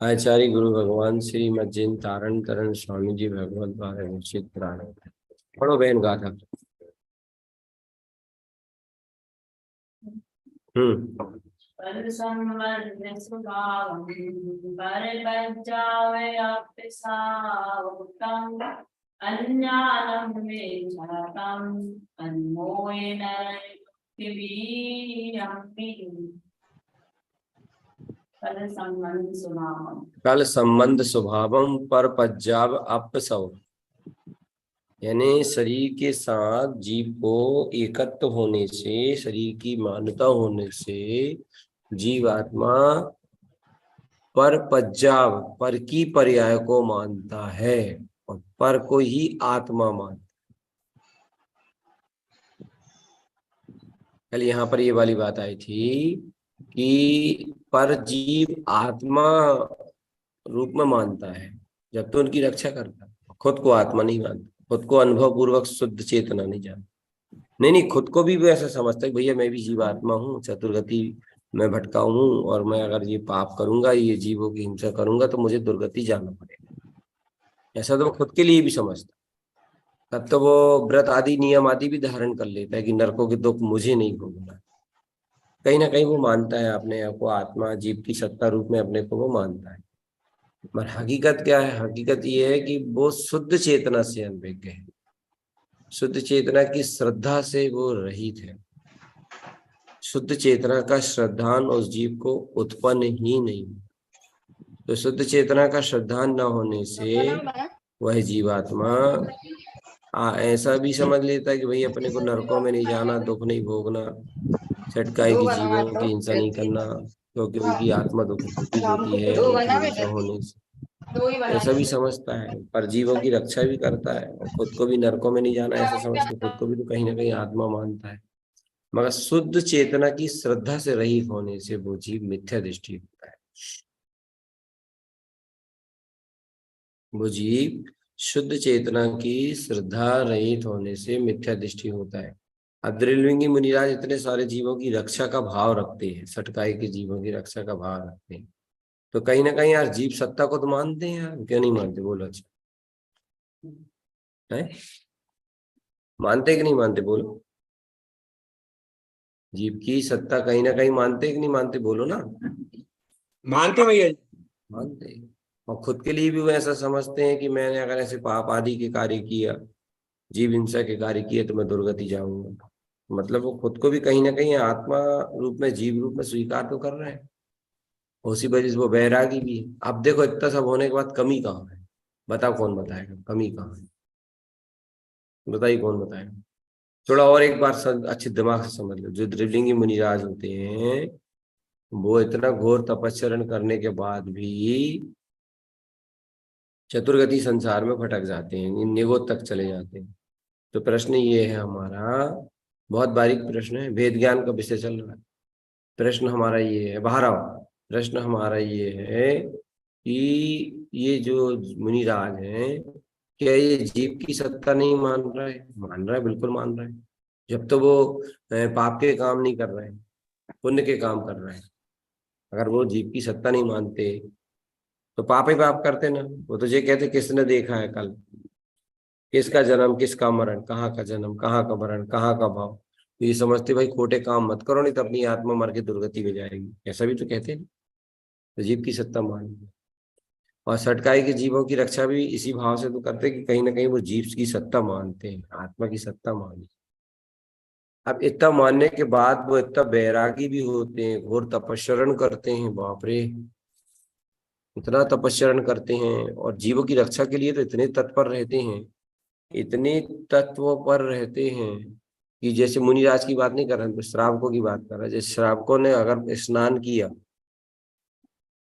आचार्य गुरु भगवान श्री मज्जिन तारण तरण स्वामी जी भगवत द्वारा निश्चित प्राण। पढ़ो बहन गाथा। हम्म। पर संबंध स्वभाव पर बज्जावयाप्तिसावकम् अज्ञानं वेषातं अन्मोहेन किवीयम्पि फल संबंध स्वभावम्। कल संबंध स्वभावम पर पज्जाव अपसव, यानी शरीर के साथ जीव को एकत्व होने से, शरीर की मान्यता होने से जीवात्मा पर पज्जाव, पर की पर्याय को मानता है और पर को ही आत्मा मानता। कल यहाँ पर ये वाली बात आई थी कि पर जीव आत्मा रूप में मानता है जब तो उनकी रक्षा करता है, खुद को आत्मा नहीं मानता, खुद को अनुभव पूर्वक शुद्ध चेतना नहीं जानता। नहीं, खुद को भी ऐसा समझता है भैया मैं भी जीवात्मा हूँ, चतुर्गति में भटका हूँ और मैं अगर ये पाप करूंगा, ये जीवों की हिंसा करूंगा तो मुझे दुर्गति जाना पड़ेगा। ऐसा तो वो खुद के लिए भी समझता। तब तो वो व्रत आदि नियम आदि भी धारण कर लेता है कि नरकों के दुख मुझे नहीं भोगना। कहीं ना कहीं वो मानता है अपने आप को आत्मा, जीव की सत्ता रूप में अपने को वो मानता है। पर हकीकत क्या है? हकीकत ये है कि वो शुद्ध चेतना से अनभिज्ञ है, शुद्ध चेतना की श्रद्धा से वो रहित है। शुद्ध चेतना का श्रद्धान उस जीव को उत्पन्न ही नहीं। तो शुद्ध चेतना का श्रद्धान न होने से वह जीवात्मा ऐसा भी समझ लेता है कि भाई अपने को नरकों में नहीं जाना, दुख नहीं भोगना, छटकाए की जीवों की हिंसा नहीं करना, क्योंकि उनकी आत्मा दुखी होती है उनकी हिंसा होने से। ऐसा भी समझता है, पर जीवों की रक्षा भी करता है और खुद को भी नरकों में नहीं जाना ऐसा समझ के खुद को भी तो कहीं ना कहीं आत्मा मानता है। मगर शुद्ध चेतना की श्रद्धा से रहित होने से वो जीव मिथ्या दृष्टि होता है। वो जीव शुद्ध चेतना की श्रद्धा रहित होने से मिथ्या दृष्टि होता है। अब द्रिलविंगी मुनिराज इतने सारे जीवों की रक्षा का भाव रखते हैं, सटकाई के जीवों की रक्षा का भाव रखते हैं, तो कहीं ना कहीं यार जीव सत्ता को तो मानते हैं यार, क्यों नहीं मानते? बोलो। अच्छा है, मानते कि नहीं मानते? बोलो। जीव की सत्ता कहीं ना कहीं मानते कि नहीं मानते? बोलो ना। मानते भैया। मानते हैं। और खुद के लिए भी वो ऐसा समझते हैं कि मैंने अगर ऐसे पाप आदि के कार्य किया, जीव हिंसा के कार्य किए तो मैं दुर्गति जाऊंगा। मतलब वो खुद को भी कहीं ना कहीं आत्मा रूप में, जीव रूप में स्वीकार तो कर रहे हैं। उसी वजह से वो बैरागी भी है। अब देखो इतना सब होने के बाद कमी कहाँ है? बताओ, कौन बताएगा कमी कहाँ है? बताइए कौन बताएगा? थोड़ा और एक बार अच्छे दिमाग से समझ लो। जो द्रिवलिंगी मुनिराज होते हैं वो इतना घोर तपस्चरण करने के बाद भी चतुर्गति संसार में भटक जाते हैं, निगोद तक चले जाते हैं। तो प्रश्न ये है हमारा, बहुत बारीक प्रश्न है, वेद ज्ञान का विषय चल रहा है। प्रश्न हमारा ये है, बाहर आओ। प्रश्न हमारा ये है कि ये जो मुनिराज हैं, क्या ये जीव की सत्ता नहीं मान रहा है? मान रहा है, बिल्कुल मान रहा है। जब तो वो पाप के काम नहीं कर रहे हैं, पुण्य के काम कर रहे हैं। अगर वो जीव की सत्ता नहीं मानते तो पाप ही पाप करते ना। वो तो ये कहते किसने देखा है कल, किसका जन्म किसका मरण, कहाँ का जन्म कहाँ का मरण कहाँ का भाव। तो ये समझते भाई खोटे काम मत करो नहीं तो अपनी आत्मा मर के दुर्गति में जाएगी, ऐसा भी तो कहते हैं। तो जीव की सत्ता मान, और सटकाई के जीवों की रक्षा भी इसी भाव से तो करते कि कहीं ना कहीं वो जीव की सत्ता मानते हैं, आत्मा की सत्ता मानते। अब इतना मानने के बाद वो इतना बैरागी भी होते हैं, घोर तपस्चरण करते हैं। बाप रे, इतना तपस्चरण करते हैं और जीवों की रक्षा के लिए तो इतने तत्पर रहते हैं, इतने तत्वों पर रहते हैं कि जैसे मुनिराज की बात नहीं कर रहे हैं, तो श्रावकों की बात कर रहे हैं। जैसे श्रावकों ने अगर स्नान किया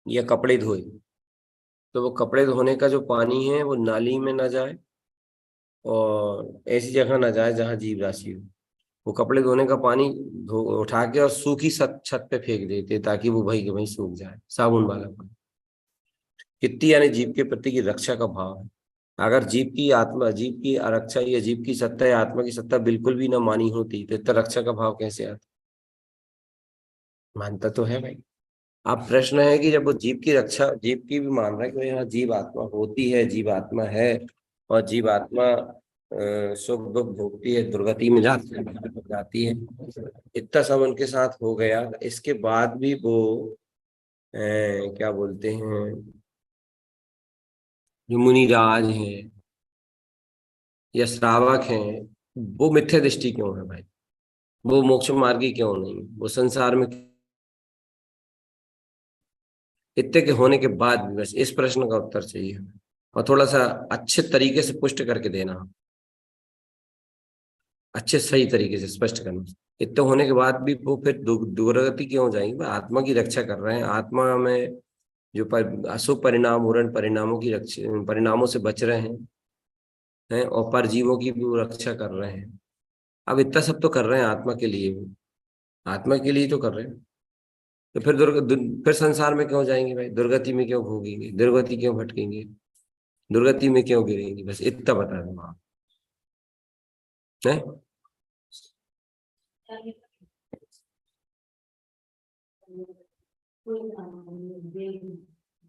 या कपड़े धोए, तो वो कपड़े धोने का जो पानी है वो नाली में ना जाए और ऐसी जगह ना जाए जहाँ जीव राशि हो। वो कपड़े धोने का पानी उठा के और सूखी छत पे फेंक देते ताकि वो वही के वही सूख जाए, साबुन वाला पानी। कितनी यानी जीव के प्रति की रक्षा का भाव है। अगर जीव की आत्मा, जीव की आरक्षा या जीव की सत्ता या आत्मा की सत्ता बिल्कुल भी ना मानी होती तो इतना रक्षा का भाव कैसे आता? मानता तो है भाई। अब प्रश्न है कि जब वो जीव की रक्षा, जीव की भी मान रहा है कि यहाँ जीव आत्मा होती है, जीव आत्मा है, और जीव आत्मा सुख दुख भोगती है, दुर्गति में जाती है, इतना सब उनके साथ हो गया, इसके बाद भी वो क्या बोलते हैं, जो मुनिराज हैं या श्रावक हैं, वो मिथ्या दृष्टि क्यों है भाई? वो मोक्ष मार्गी क्यों नहीं? वो संसार में इतने के होने के बाद भी बस इस प्रश्न का उत्तर चाहिए हमें, और थोड़ा सा अच्छे तरीके से पुष्ट करके देना, अच्छे सही तरीके से स्पष्ट करना। इतने होने के बाद भी वो फिर दुर्गति क्यों हो जाएंगे? आत्मा की रक्षा कर रहे हैं, आत्मा में जो अशुभ परिणाम हो रहे हैं, परिणामों की रक्षा, परिणामों से बच रहे हैं, और परजीवों की भी वो रक्षा कर रहे हैं। अब इतना सब तो कर रहे हैं आत्मा के लिए, वो आत्मा के लिए तो कर रहे हैं, तो फिर फिर संसार में क्यों जाएंगे भाई? दुर्गति में क्यों भोगेंगे? दुर्गति क्यों भटकेंगे? दुर्गति में क्यों गिरेंगे? बस इतना बता दो आप है।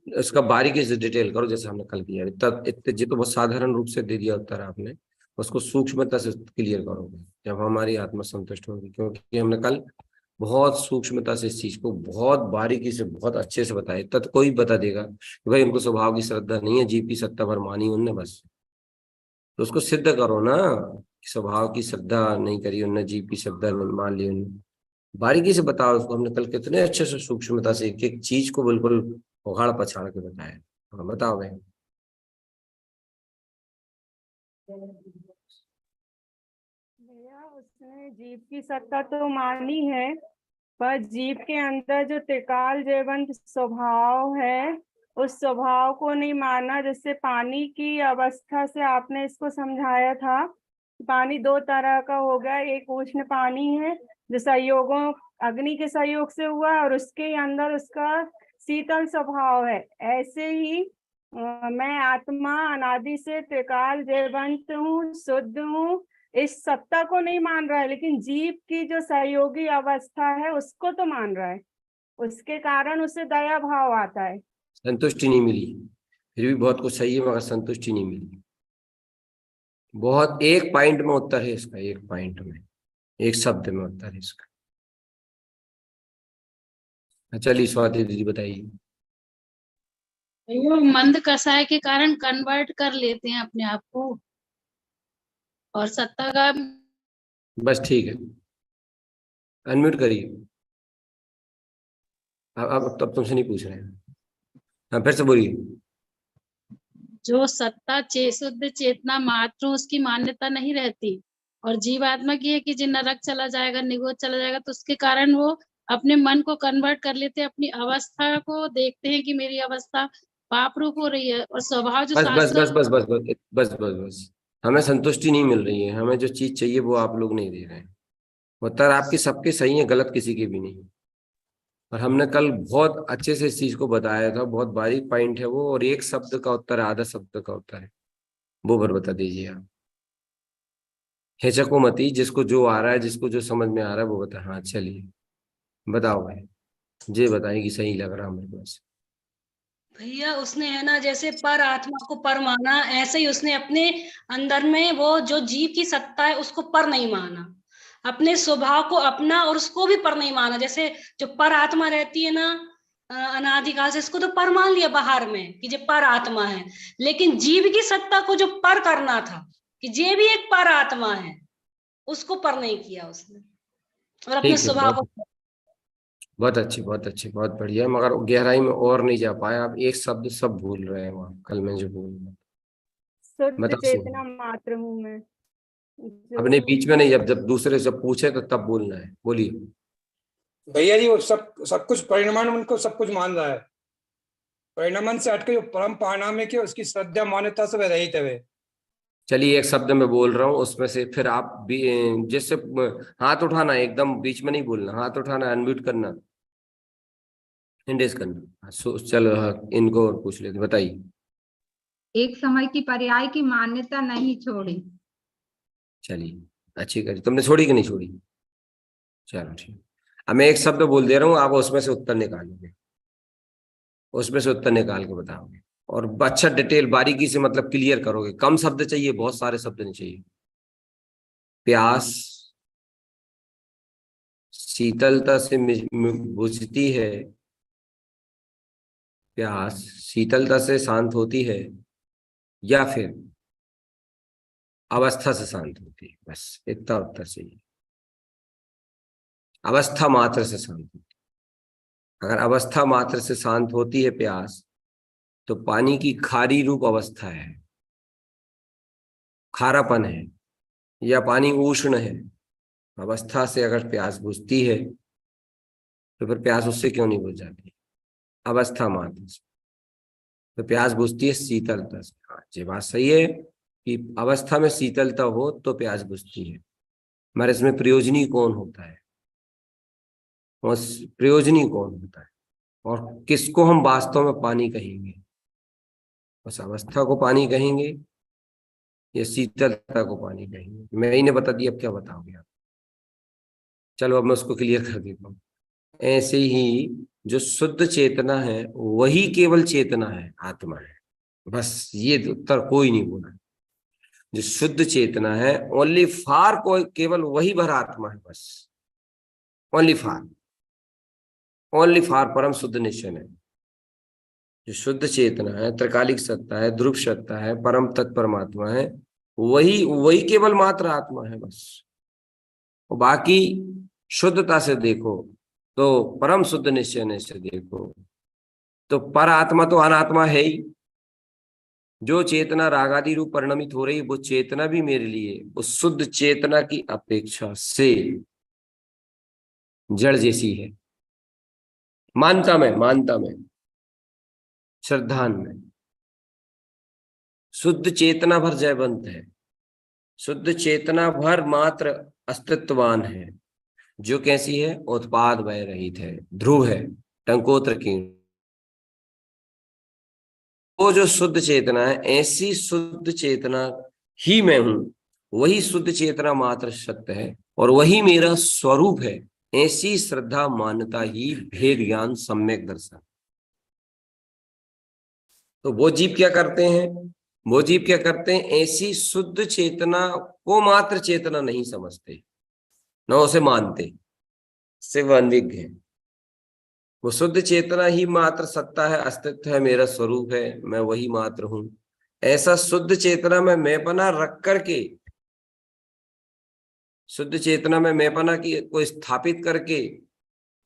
इसका बारीकी से डिटेल करो, जैसे हमने कल किया। इतना इतने जी तो बहुत साधारण रूप से दे दिया उत्तर आपने, उसको सूक्ष्मता से क्लियर करोगे जब हमारी आत्मा संतुष्ट होगी, क्योंकि हमने कल बहुत सूक्ष्मता से इस चीज को बहुत बारीकी से बहुत अच्छे से बताया। इतना तो कोई बता देगा कि भाई उनको स्वभाव की श्रद्धा नहीं है, जीव की सत्ता पर मानी उनने बस, तो उसको सिद्ध करो ना कि स्वभाव की श्रद्धा नहीं करी उनने, जीव की श्रद्धा मान ली उन्होंने। बारीकी से बताओ उसको। हमने कल कितने अच्छे से सूक्ष्मता से एक एक चीज को बिल्कुल उखाड़ पछाड़ के बताया। हाँ बताओ भाई। भैया उसने जीव की सत्ता तो मानी है, पर जीव के अंदर जो त्रिकाल जयवंत स्वभाव है उस स्वभाव को नहीं माना। जैसे पानी की अवस्था से आपने इसको समझाया था, पानी दो तरह का हो गया, एक उष्ण पानी है जो संयोगों अग्नि के सहयोग से हुआ है और उसके अंदर उसका शीतल स्वभाव है। ऐसे ही मैं आत्मा अनादि से त्रिकाल जयवंत हूँ, शुद्ध हूँ, इस सत्ता को नहीं मान रहा है, लेकिन जीव की जो सहयोगी अवस्था है उसको तो मान रहा है। उसके कारण उसे दया भाव आता है। संतुष्टि नहीं मिली, फिर भी बहुत कुछ सही है मगर संतुष्टि नहीं मिली। बहुत एक पॉइंट में उत्तर है इसका, एक पॉइंट में, एक शब्द में उत्तर है इसका। चलिए स्वाति दीदी बताइए। वो मंद कसाय के कारण कन्वर्ट कर लेते हैं अपने आप को, और सत्ता का बस ठीक है, अनम्यूट करिए। अब तुमसे नहीं पूछ रहे हैं। हाँ फिर से बोलिए। जो सत्ता शुद्ध चेतना मात्र उसकी मान्यता नहीं रहती, और जीवात्मा की है कि जिन नरक चला जाएगा, निगोद चला जाएगा, तो उसके कारण वो अपने मन को कन्वर्ट कर लेते हैं, अपनी अवस्था को देखते हैं कि मेरी अवस्था पाप रूप हो रही है, और स्वभाव जो बस बस बस शाश्वत बस बस बस बस बस बस हमें संतुष्टि नहीं मिल रही है, हमें जो चीज चाहिए वो आप लोग नहीं दे रहे हैं। उत्तर आपके सबके सही है, गलत किसी के भी नहीं। और हमने कल बहुत अच्छे से इस चीज को बताया था, बहुत बारीक पॉइंट है वो, और एक शब्द का उत्तर है, आधा शब्द का उत्तर है, वो भर बता दीजिए आप। हिचको मती, जिसको जो आ रहा है, जिसको जो समझ में आ रहा है वो बता। हाँ चलिए बताओ भाई, ये बताएं कि सही लग रहा है मेरे पास। भैया उसने है ना जैसे पर आत्मा को पर माना, ऐसे ही उसने अपने अंदर में वो जो जीव की सत्ता है उसको पर नहीं माना, अपने स्वभाव को अपना और उसको भी पर नहीं माना। जैसे जो पर आत्मा रहती है ना अनादिकाल से, इसको तो पर मान लिया बाहर में कि जो पर आत्मा है, लेकिन जीव की सत्ता को जो पर करना था कि ये भी एक पर आत्मा है, उसको पर नहीं किया उसने, और अपने ठीक है, स्वभाव बहुत को। बहुत अच्छी, बहुत अच्छी, बहुत बढ़िया, मगर गहराई में और नहीं जा पाए आप, एक शब्द सब भूल रहे हैं वहाँ कल मैं जो बोल रहा। शुद्ध बताओ चेतना मात्र हूँ मैं। अपने जो बीच में नहीं, जब दूसरे से पूछे तो तब बोलना है, बोलिए। भैया जी वो सब कुछ परिणाम उनको सब कुछ मान रहा है, परिणाम से हटके जो परम परिणाम है कि उसकी श्रद्धा मान्यता से वह रहित है वे। चलिए एक शब्द में बोल रहा हूँ, उसमें से फिर आप भी जिससे हाथ उठाना है, एकदम बीच में नहीं बोलना, हाथ उठाना, अनम्यूट करना, इंडेस करना। चलो हाँ, इनको और पूछ लेते, बताइए। एक समय की पर्याय की मान्यता नहीं छोड़ी। चलिए अच्छी करी, तुमने छोड़ी कि नहीं छोड़ी? चलो ठीक। अब मैं एक शब्द बोल दे रहा हूँ, आप उसमें से उत्तर निकालोगे। उसमें से उत्तर निकाल के बताओगे और अच्छा डिटेल बारीकी से मतलब क्लियर करोगे। कम शब्द चाहिए, बहुत सारे शब्द नहीं चाहिए। प्यास शीतलता से बुझती है, प्यास शीतलता से शांत होती है या फिर अवस्था से शांत होती है। बस इतना उत्तर चाहिए। अवस्था मात्र से शांत होती है। अगर अवस्था मात्र से शांत होती है प्यास, तो पानी की खारी रूप अवस्था है, खारापन है, या पानी उष्ण है। अवस्था से अगर प्यास बुझती है तो फिर प्यास उससे क्यों नहीं बुझ जाती? अवस्था मात्र से तो प्यास बुझती है शीतलता से। हाँ, ये बात सही है कि अवस्था में शीतलता हो तो प्यास बुझती है, मगर इसमें प्रयोजनी कौन होता है? और प्रयोजनी कौन होता है और किसको हम वास्तव में पानी कहेंगे? उस अवस्था को पानी कहेंगे या शीतलता को पानी कहेंगे? मैं ही ने बता दिया, अब क्या बताओगे आप? चलो अब मैं उसको क्लियर कर देता हूँ। ऐसे ही जो शुद्ध चेतना है वही केवल चेतना है, आत्मा है। बस ये उत्तर कोई नहीं बोला। जो शुद्ध चेतना है ओनली फॉर, कोई केवल वही भर आत्मा है। बस ओनली फॉर, ओनली फॉर परम शुद्ध निश्चय है। जो शुद्ध चेतना है, त्रिकालिक सत्ता है, ध्रुव सत्ता है, परम तत्परमात्मा है, वही वही केवल मात्र आत्मा है। बस और बाकी शुद्धता से देखो तो परम शुद्ध निश्चय से देखो तो पर आत्मा तो अनात्मा है ही। जो चेतना रागादि रूप परिणमित हो रही वो चेतना भी मेरे लिए उस शुद्ध चेतना की अपेक्षा से जड़ जैसी है। मानता में श्रद्धान में शुद्ध चेतना भर जयवंत है, शुद्ध चेतना भर मात्र अस्तित्ववान है। जो कैसी है? उत्पाद वय रहित है, ध्रुव है, टंकोत्र की। वो जो शुद्ध चेतना है, ऐसी शुद्ध चेतना ही मैं हूं, वही शुद्ध चेतना मात्र सत्य है और वही मेरा स्वरूप है। ऐसी श्रद्धा मान्यता ही भेद ज्ञान सम्यक दर्शन। तो वो जीव क्या करते हैं? वो जीव क्या करते हैं? ऐसी शुद्ध चेतना को मात्र चेतना नहीं समझते, न उसे मानते, से वह अनभिज्ञ है। वो शुद्ध चेतना ही मात्र सत्ता है, अस्तित्व है, मेरा स्वरूप है, मैं वही मात्र हूं। ऐसा शुद्ध चेतना में मैंपना रख करके, शुद्ध चेतना में मैंपना की को स्थापित करके,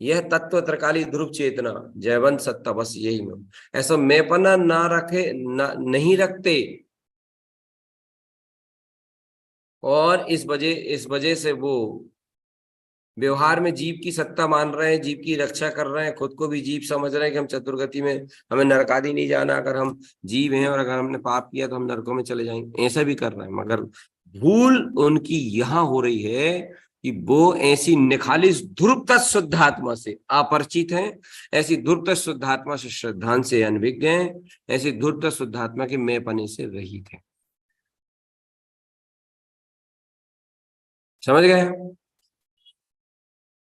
यह तत्व त्रिकाली ध्रुव चेतना जयवंत सत्ता, बस यही मैं। ऐसा मैंपना ना रखे, नहीं रखते, और इस वजह से वो व्यवहार में जीव की सत्ता मान रहे हैं, जीव की रक्षा कर रहे हैं, खुद को भी जीव समझ रहे हैं कि हम चतुर्गति में, हमें नरक आदि नहीं जाना, अगर हम जीव हैं और अगर हमने पाप किया तो हम नरकों में चले जाएंगे, ऐसा भी कर रहे हैं। मगर भूल उनकी यहां हो रही है कि वो ऐसी निखालिस ध्रुव शुद्ध आत्मा से अपरिचित हैं, ऐसी ध्रुव शुद्ध आत्मा से श्रद्धान से अनभिज्ञ हैं, ऐसी ध्रुव शुद्ध आत्मा के मैंपने से रहित हैं। समझ गए?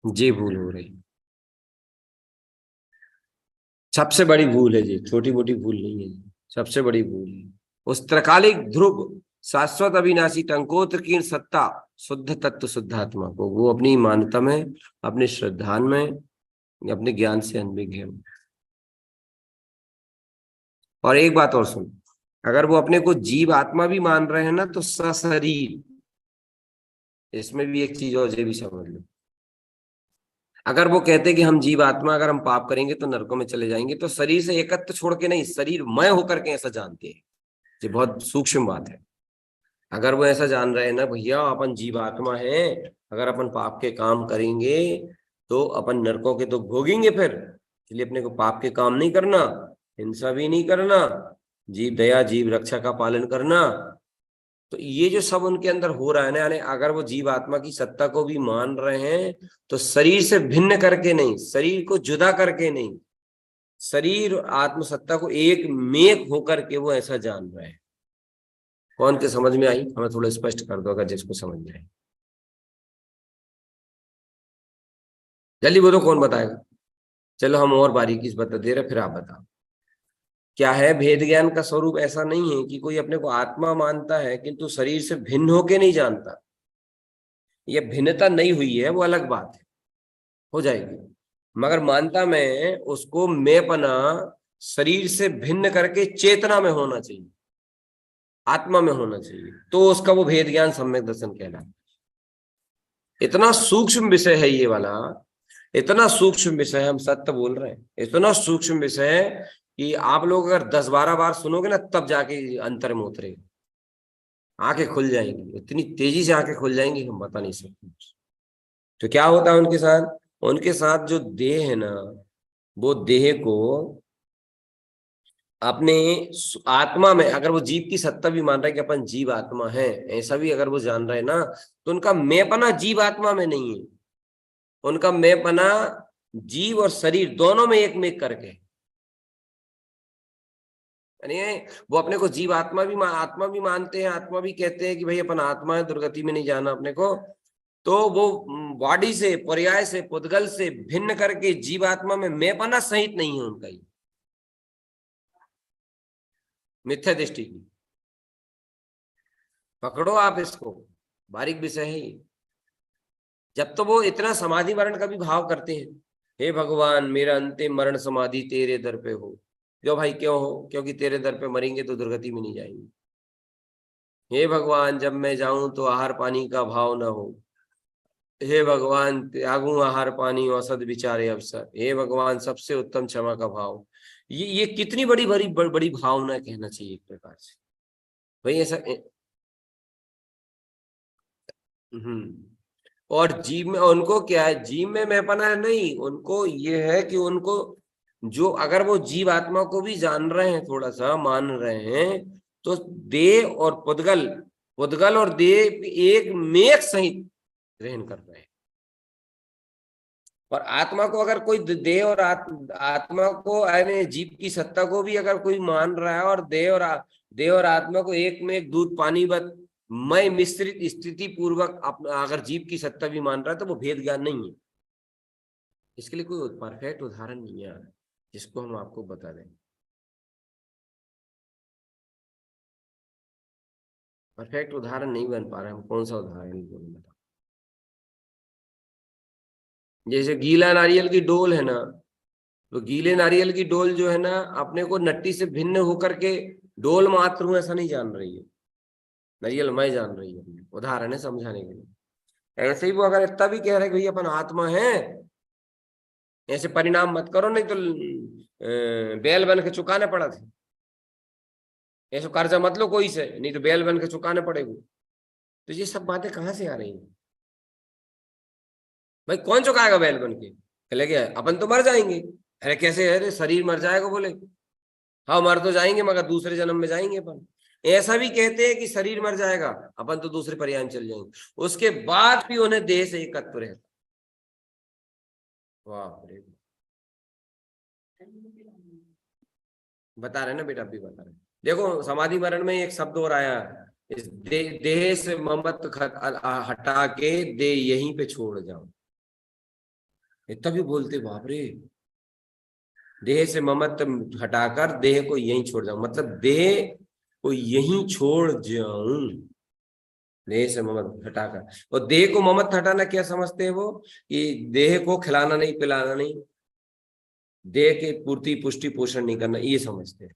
जी भूल हो रही, सबसे बड़ी भूल है जी, छोटी मोटी भूल नहीं है, सबसे बड़ी भूल है। उस त्रिकालिक ध्रुव शाश्वत अविनाशी टंकोत्र की सत्ता शुद्ध तत्व शुद्ध आत्मा को वो अपनी मान्यता में, अपने श्रद्धान में, अपने ज्ञान से अनभिज्ञ है। और एक बात और सुन, अगर वो अपने को जीव आत्मा भी मान रहे हैं ना तो सशरीर, इसमें भी एक चीज और ये भी समझ लो। अगर वो कहते कि हम जीव आत्मा, अगर हम पाप करेंगे तो नरकों में चले जाएंगे, तो शरीर से एकत्र छोड़ के नहीं, शरीर मय होकर के ऐसा जानते हैं। ये बहुत सूक्ष्म बात है। अगर वो ऐसा जान रहे हैं ना, भैया अपन जीव आत्मा है, अगर अपन पाप के काम करेंगे तो अपन नरकों के तो भोगेंगे, फिर इसलिए अपने को पाप के काम नहीं करना, हिंसा भी नहीं करना, जीव दया जीव रक्षा का पालन करना। तो ये जो सब उनके अंदर हो रहा है ना, यानी अगर वो जीव आत्मा की सत्ता को भी मान रहे हैं तो शरीर से भिन्न करके नहीं, शरीर को जुदा करके नहीं, शरीर और आत्मसत्ता को एक मेक होकर के वो ऐसा जान रहे हैं। कौन के समझ में आई? हमें थोड़ा स्पष्ट कर दो अगर जिसको समझ में आई। जल्दी बोलो, कौन बताएगा? चलो हम और बारीकी से बता दे रहे, फिर आप बताओ। क्या है, भेद ज्ञान का स्वरूप ऐसा नहीं है कि कोई अपने को आत्मा मानता है किंतु शरीर से भिन्न होके नहीं जानता। ये भिन्नता नहीं हुई है वो अलग बात है, हो जाएगी, मगर मानता मैं उसको मैंपना शरीर से भिन्न करके चेतना में होना चाहिए, आत्मा में होना चाहिए, तो उसका वो भेद ज्ञान सम्यक दर्शन कहलाता है। इतना सूक्ष्म विषय है ये वाला, इतना सूक्ष्म विषय, हम सत्य बोल रहे हैं, इतना सूक्ष्म विषय है कि आप लोग अगर 10-12 बार सुनोगे ना तब जाके अंतर में उतरेगा, आंखें खुल जाएंगी, इतनी तेजी से आंखें खुल जाएंगी हम बता नहीं सकते। तो क्या होता है उनके साथ, उनके साथ जो देह है ना, वो देह को अपने आत्मा में, अगर वो जीव की सत्ता भी मान रहा है कि अपन जीव आत्मा है, ऐसा भी अगर वो जान रहे ना, तो उनका मैंपना जीव आत्मा में नहीं है, उनका मैंपना जीव और शरीर दोनों में एक में करके, यानी वो अपने को जीव आत्मा भी मानते हैं, आत्मा भी कहते हैं कि भाई अपन आत्मा है, दुर्गति में नहीं जाना अपने को, तो वो बॉडी से, पर्याय से, पुद्गल से भिन्न करके जीवात्मा में मैंपना सहित नहीं है उनका, ये मिथ्या दृष्टि की। पकड़ो आप इसको, बारीक विषय है ये। जब तो वो इतना समाधि मरण का भी भाव करते हैं, हे भगवान मेरा अंतिम मरण समाधि तेरे दर पे हो, क्यों भाई क्यों हो, क्योंकि तेरे दर पे मरेंगे तो दुर्गति में नहीं जाएंगे। हे भगवान जब मैं जाऊं तो आहार पानी का भाव ना हो, हे भगवान त्यागू आहार पानी औसत विचारे अवसर, हे भगवान सबसे उत्तम क्षमा का भाव। ये कितनी बड़ी बड़ी भावना कहना चाहिए एक प्रकार से भाई ऐसा। और जीव में उनको क्या है, जीव में मैंपना नहीं, उनको ये है कि उनको जो, अगर वो जीव आत्मा को भी जान रहे हैं, थोड़ा सा मान रहे हैं, तो देह और पुद्गल और देह एक मेघ सहित ग्रहण कर रहे हैं। और आत्मा को अगर कोई देह और आत्मा को, यानी जीव की सत्ता को भी अगर कोई मान रहा है, और देह और आत्मा को एक में एक दूध पानी बत मय मिश्रित स्थिति पूर्वक अगर जीव की सत्ता भी मान रहा है, तो वो भेद ज्ञान नहीं है। इसके लिए कोई परफेक्ट उदाहरण नहीं है जिसको हम आपको बता दें। परफेक्ट उदाहरण नहीं बन पा रहा, हम कौन सा उदाहरण बता। जैसे गीला नारियल की डोल है ना, तो गीले नारियल की डोल जो है ना, अपने को नट्टी से भिन्न होकर के डोल मात्र हूं ऐसा नहीं जान रही है, नारियल मैं जान रही है। उदाहरण है समझाने के लिए। ऐसे ही वो अगर इतना भी कह रहे कि भाई अपन आत्मा है, ऐसे परिणाम मत करो, नहीं तो बैल बन के चुकाने पड़ा थे, ऐसे कर्जा मत लो कोई से, नहीं तो बैल बन के चुकाने पड़ेगा। तो ये सब बातें कहाँ से आ रही हैं भाई? कौन चुकाएगा बैल बन के? चले गया अपन तो मर जाएंगे। अरे कैसे, अरे शरीर मर जाएगा, बोले हाँ मर तो जाएंगे मगर दूसरे जन्म में जाएंगे अपन। ऐसा भी कहते हैं कि शरीर मर जाएगा, अपन तो दूसरे पर्याय में चल जाएंगे, उसके बाद भी उन्हें देह से एकत्व रहता। वाह, बता रहे ना बेटा, अभी बता रहे। देखो समाधि मरण में एक शब्द और आया, इस देह से ममत हटा के दे यहीं पे छोड़ जाओ, इतना भी बोलते। बाप रे, देह से ममत हटाकर देह को यहीं छोड़ जाओ, मतलब देह को यहीं छोड़ जाऊं, देह से ममत हटाकर। और देह को ममत हटाना क्या समझते हैं वो, कि देह को खिलाना नहीं, पिलाना नहीं, देह के पूर्ति पुष्टि पोषण नहीं करना, ये समझते हैं।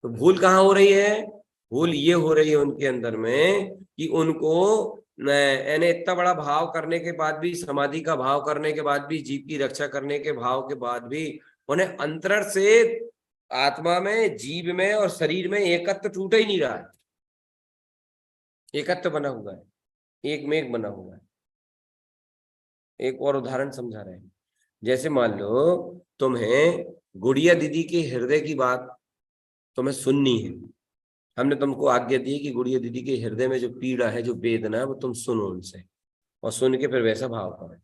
तो भूल कहाँ हो रही है? भूल ये हो रही है उनके अंदर में कि उनको यानी इतना बड़ा भाव करने के बाद भी, समाधि का भाव करने के बाद भी, जीव की रक्षा करने के भाव के बाद भी, उन्हें अंतरण से आत्मा में, जीव में और शरीर में एकत्व टूट ही नहीं रहा है। एकत्व बना हुआ है, एक मेघ बना हुआ है। एक और उदाहरण समझा रहे हैं। जैसे मान लो तुम्हें गुड़िया दीदी के हृदय की बात तुम्हें सुननी है, हमने तुमको आज्ञा दी कि गुड़िया दीदी के हृदय में जो पीड़ा है, जो वेदना है, वो तुम सुनो उनसे, और सुन के फिर वैसा भाव करो।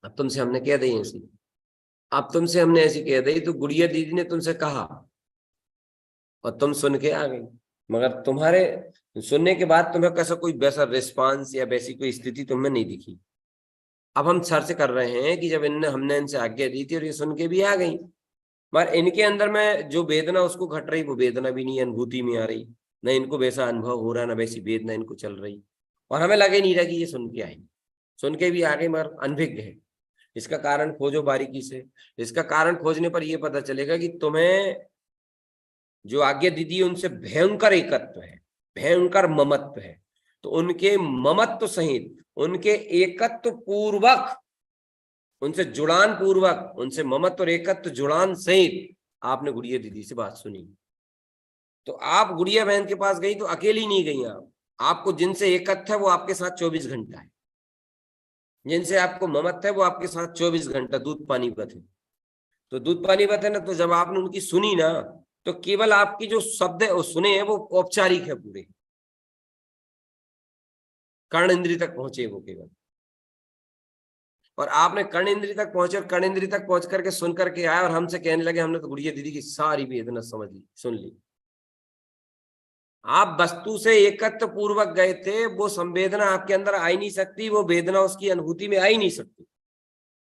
अब तुमसे हमने कह दी ऐसी, अब तुमसे हमने ऐसी कह दी, तो गुड़िया दीदी ने तुमसे कहा और तुम सुन के आ गई, मगर तुम्हारे सुनने के बाद तुम्हें कैसा कोई वैसा रिस्पांस या वैसी कोई स्थिति तुम्हें नहीं दिखी। अब हम सर्च कर रहे हैं कि जब हमने इनसे आज्ञा दी थी और ये सुन के भी आ गई, मगर इनके अंदर में जो वेदना उसको घट रही, वो वेदना भी नहीं अनुभूति में आ रही, न इनको वैसा अनुभव हो रहा, न वैसी वेदना इनको चल रही, और हमें लगे नहीं रहा कि ये सुन के आए, सुन के भी आगे मगर अनभिज्ञ है। इसका कारण खोजो बारीकी से। इसका कारण खोजने पर यह पता चलेगा कि तुम्हें जो आज्ञा दीदी है उनसे भयंकर एकत्व है, भयंकर ममत्व है। तो उनके ममत्व सहित, उनके एकत्व पूर्वक, उनसे जुड़ान पूर्वक, उनसे ममत्व और एकत्व जुड़ान सहित आपने गुड़िया दीदी से बात सुनी। तो आप गुड़िया बहन के पास गई तो अकेली नहीं गई आप, आपको जिनसे एकत्व है वो आपके साथ 24 घंटा है, जिनसे आपको ममत्व है वो आपके साथ 24 घंटा दूध पानी वत है। तो दूध पानी वत है ना, तो जब आपने उनकी सुनी ना, तो केवल आपकी जो शब्द है वो सुने हैं वो औपचारिक है, पूरे कर्ण इंद्री तक पहुंचे वो केवल। और आपने कर्ण इंद्री तक पहुंचे और कर्ण इंद्री तक पहुंच करके सुन करके आए और हमसे कहने लगे हमने तो गुड़िया दीदी की सारी वेदना समझ ली, सुन ली। आप वस्तु से एकत्व पूर्वक गए थे, वो संवेदना आपके अंदर आ ही नहीं सकती, वो वेदना उसकी अनुभूति में आ ही नहीं सकती,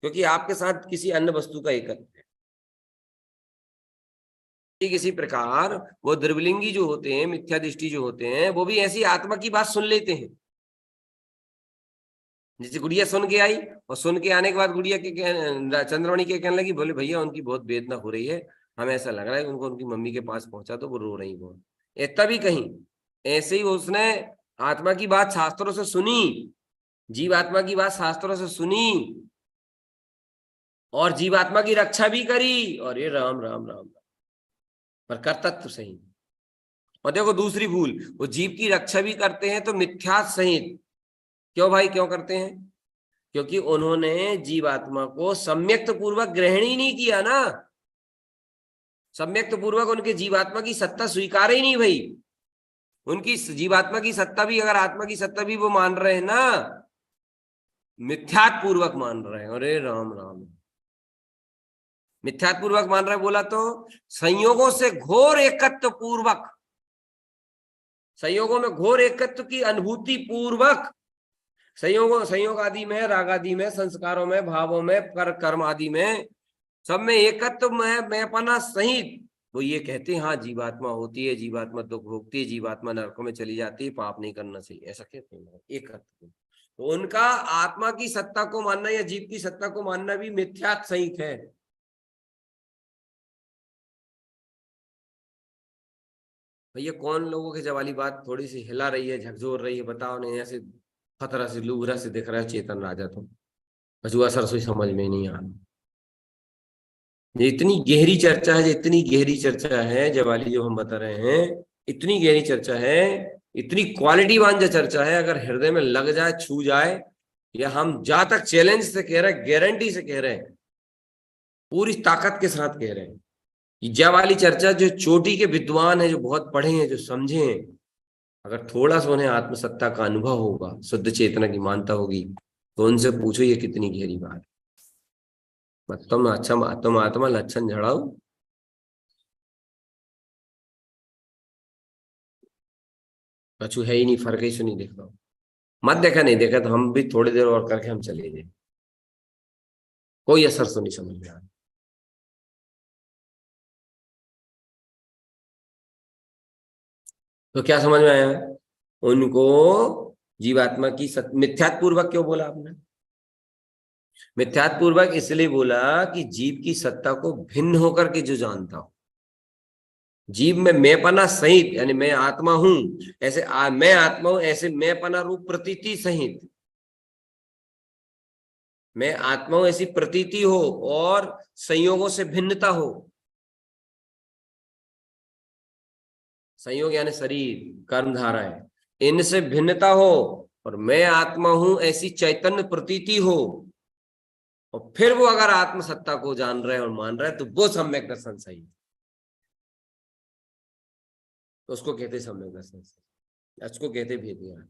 क्योंकि आपके साथ किसी अन्य वस्तु का एकत्व है। किसी प्रकार वो द्रवलिंगी जो होते हैं, मिथ्या दृष्टि जो होते हैं, वो भी ऐसी आत्मा की बात सुन लेते हैं। जैसे गुड़िया सुन के आई और सुन के आने के बाद गुड़िया के चंद्रमणि के कहने लगी, बोले भैया उनकी बहुत वेदना हो रही है, हमें ऐसा लग रहा है उनको उनकी मम्मी के पास पहुंचा तो वो रो रही बहुत। तभी कहीं ऐसे ही उसने आत्मा की बात शास्त्रों से सुनी, जीवात्मा की बात शास्त्रों से सुनी और जीवात्मा की रक्षा भी करी, और ये राम राम राम पर कर्तव्य सही। और देखो दूसरी भूल, वो जीव की रक्षा भी करते हैं तो मिथ्या सहित। क्यों भाई, क्यों करते हैं? क्योंकि उन्होंने जीवात्मा को सम्यक्त पूर्वक ग्रहण ही नहीं किया ना, सम्यक्त पूर्वक उनके जीवात्मा की सत्ता स्वीकार ही नहीं भाई। उनकी जीवात्मा की सत्ता भी, अगर आत्मा की सत्ता भी वो मान रहे हैं ना, मिथ्यात् पूर्वक मान रहे हैं। अरे राम राम, मिथ्यात् पूर्वक मान रहे बोला तो संयोगों से घोर एकत्व पूर्वक, संयोगों में घोर एकत्व की अनुभूति पूर्वक, संयोग आदि में, राग आदि में, संस्कारों में, भावों में, कर्म आदि में, सब में एकत्व में मैंपना सहित वो ये कहते हैं हाँ जीवात्मा होती है, जीवात्मा दुख भोगती है, जीवात्मा नरकों में चली जाती है, पाप नहीं करना चाहिए, ऐसा कहते हैं एकत्व। तो उनका आत्मा की सत्ता को मानना या जीव की सत्ता को मानना भी मिथ्या सहित है। भैया कौन लोगों के जवाली बात थोड़ी सी हिला रही है, झकझोर रही है, बताओ नहीं। ऐसे खतरा से लूबरा से दिख रहा है चेतन राजा, तो बचुआ सरसोई समझ में नहीं आ रहा। ये इतनी गहरी चर्चा है, इतनी गहरी चर्चा है जवाली जो हम बता रहे हैं, इतनी गहरी चर्चा है, इतनी क्वालिटीवान जो चर्चा है, अगर हृदय में लग जाए, छू जाए, या हम जहां तक चैलेंज से कह रहे हैं, गारंटी से कह रहे हैं, पूरी ताकत के साथ कह रहे हैं, जय वाली चर्चा जो चोटी के विद्वान है, जो बहुत पढ़े हैं, जो समझे हैं, अगर थोड़ा सा उन्हें आत्मसत्ता का अनुभव होगा, शुद्ध चेतना की मानता होगी, तो उनसे पूछो ये कितनी गहरी बात है। तुम आत्मा लक्षण झड़ाओ, कछु है ही नहीं, फर्क ही सुनी देख रहा हूं। मत देखा, नहीं देखा तो हम भी थोड़ी देर और करके हम चले जाए, कोई असर तो नहीं समझ में आ रहा। तो क्या समझ में आया? उनको जीवात्मा की मिथ्यात् पूर्वक क्यों बोला आपने? मिथ्यात् पूर्वक इसलिए बोला कि जीव की सत्ता को भिन्न होकर के जो जानता हो, जीव में मैंपना सहित, यानी मैं आत्मा हूं ऐसे मैं आत्मा हूं ऐसे मैंपना रूप प्रतीति सहित, मैं आत्मा हूं ऐसी प्रतीति हो और संयोगों से भिन्नता हो। संयोग यानी शरीर, कर्म धाराएं, इनसे भिन्नता हो और मैं आत्मा हूं ऐसी चैतन्य प्रतीति हो, और फिर वो अगर आत्म सत्ता को जान रहे और मान रहे तो वो सम्यक दर्शन सही, तो उसको कहते सम्यक दर्शन, उसको कहते भेद ज्ञान।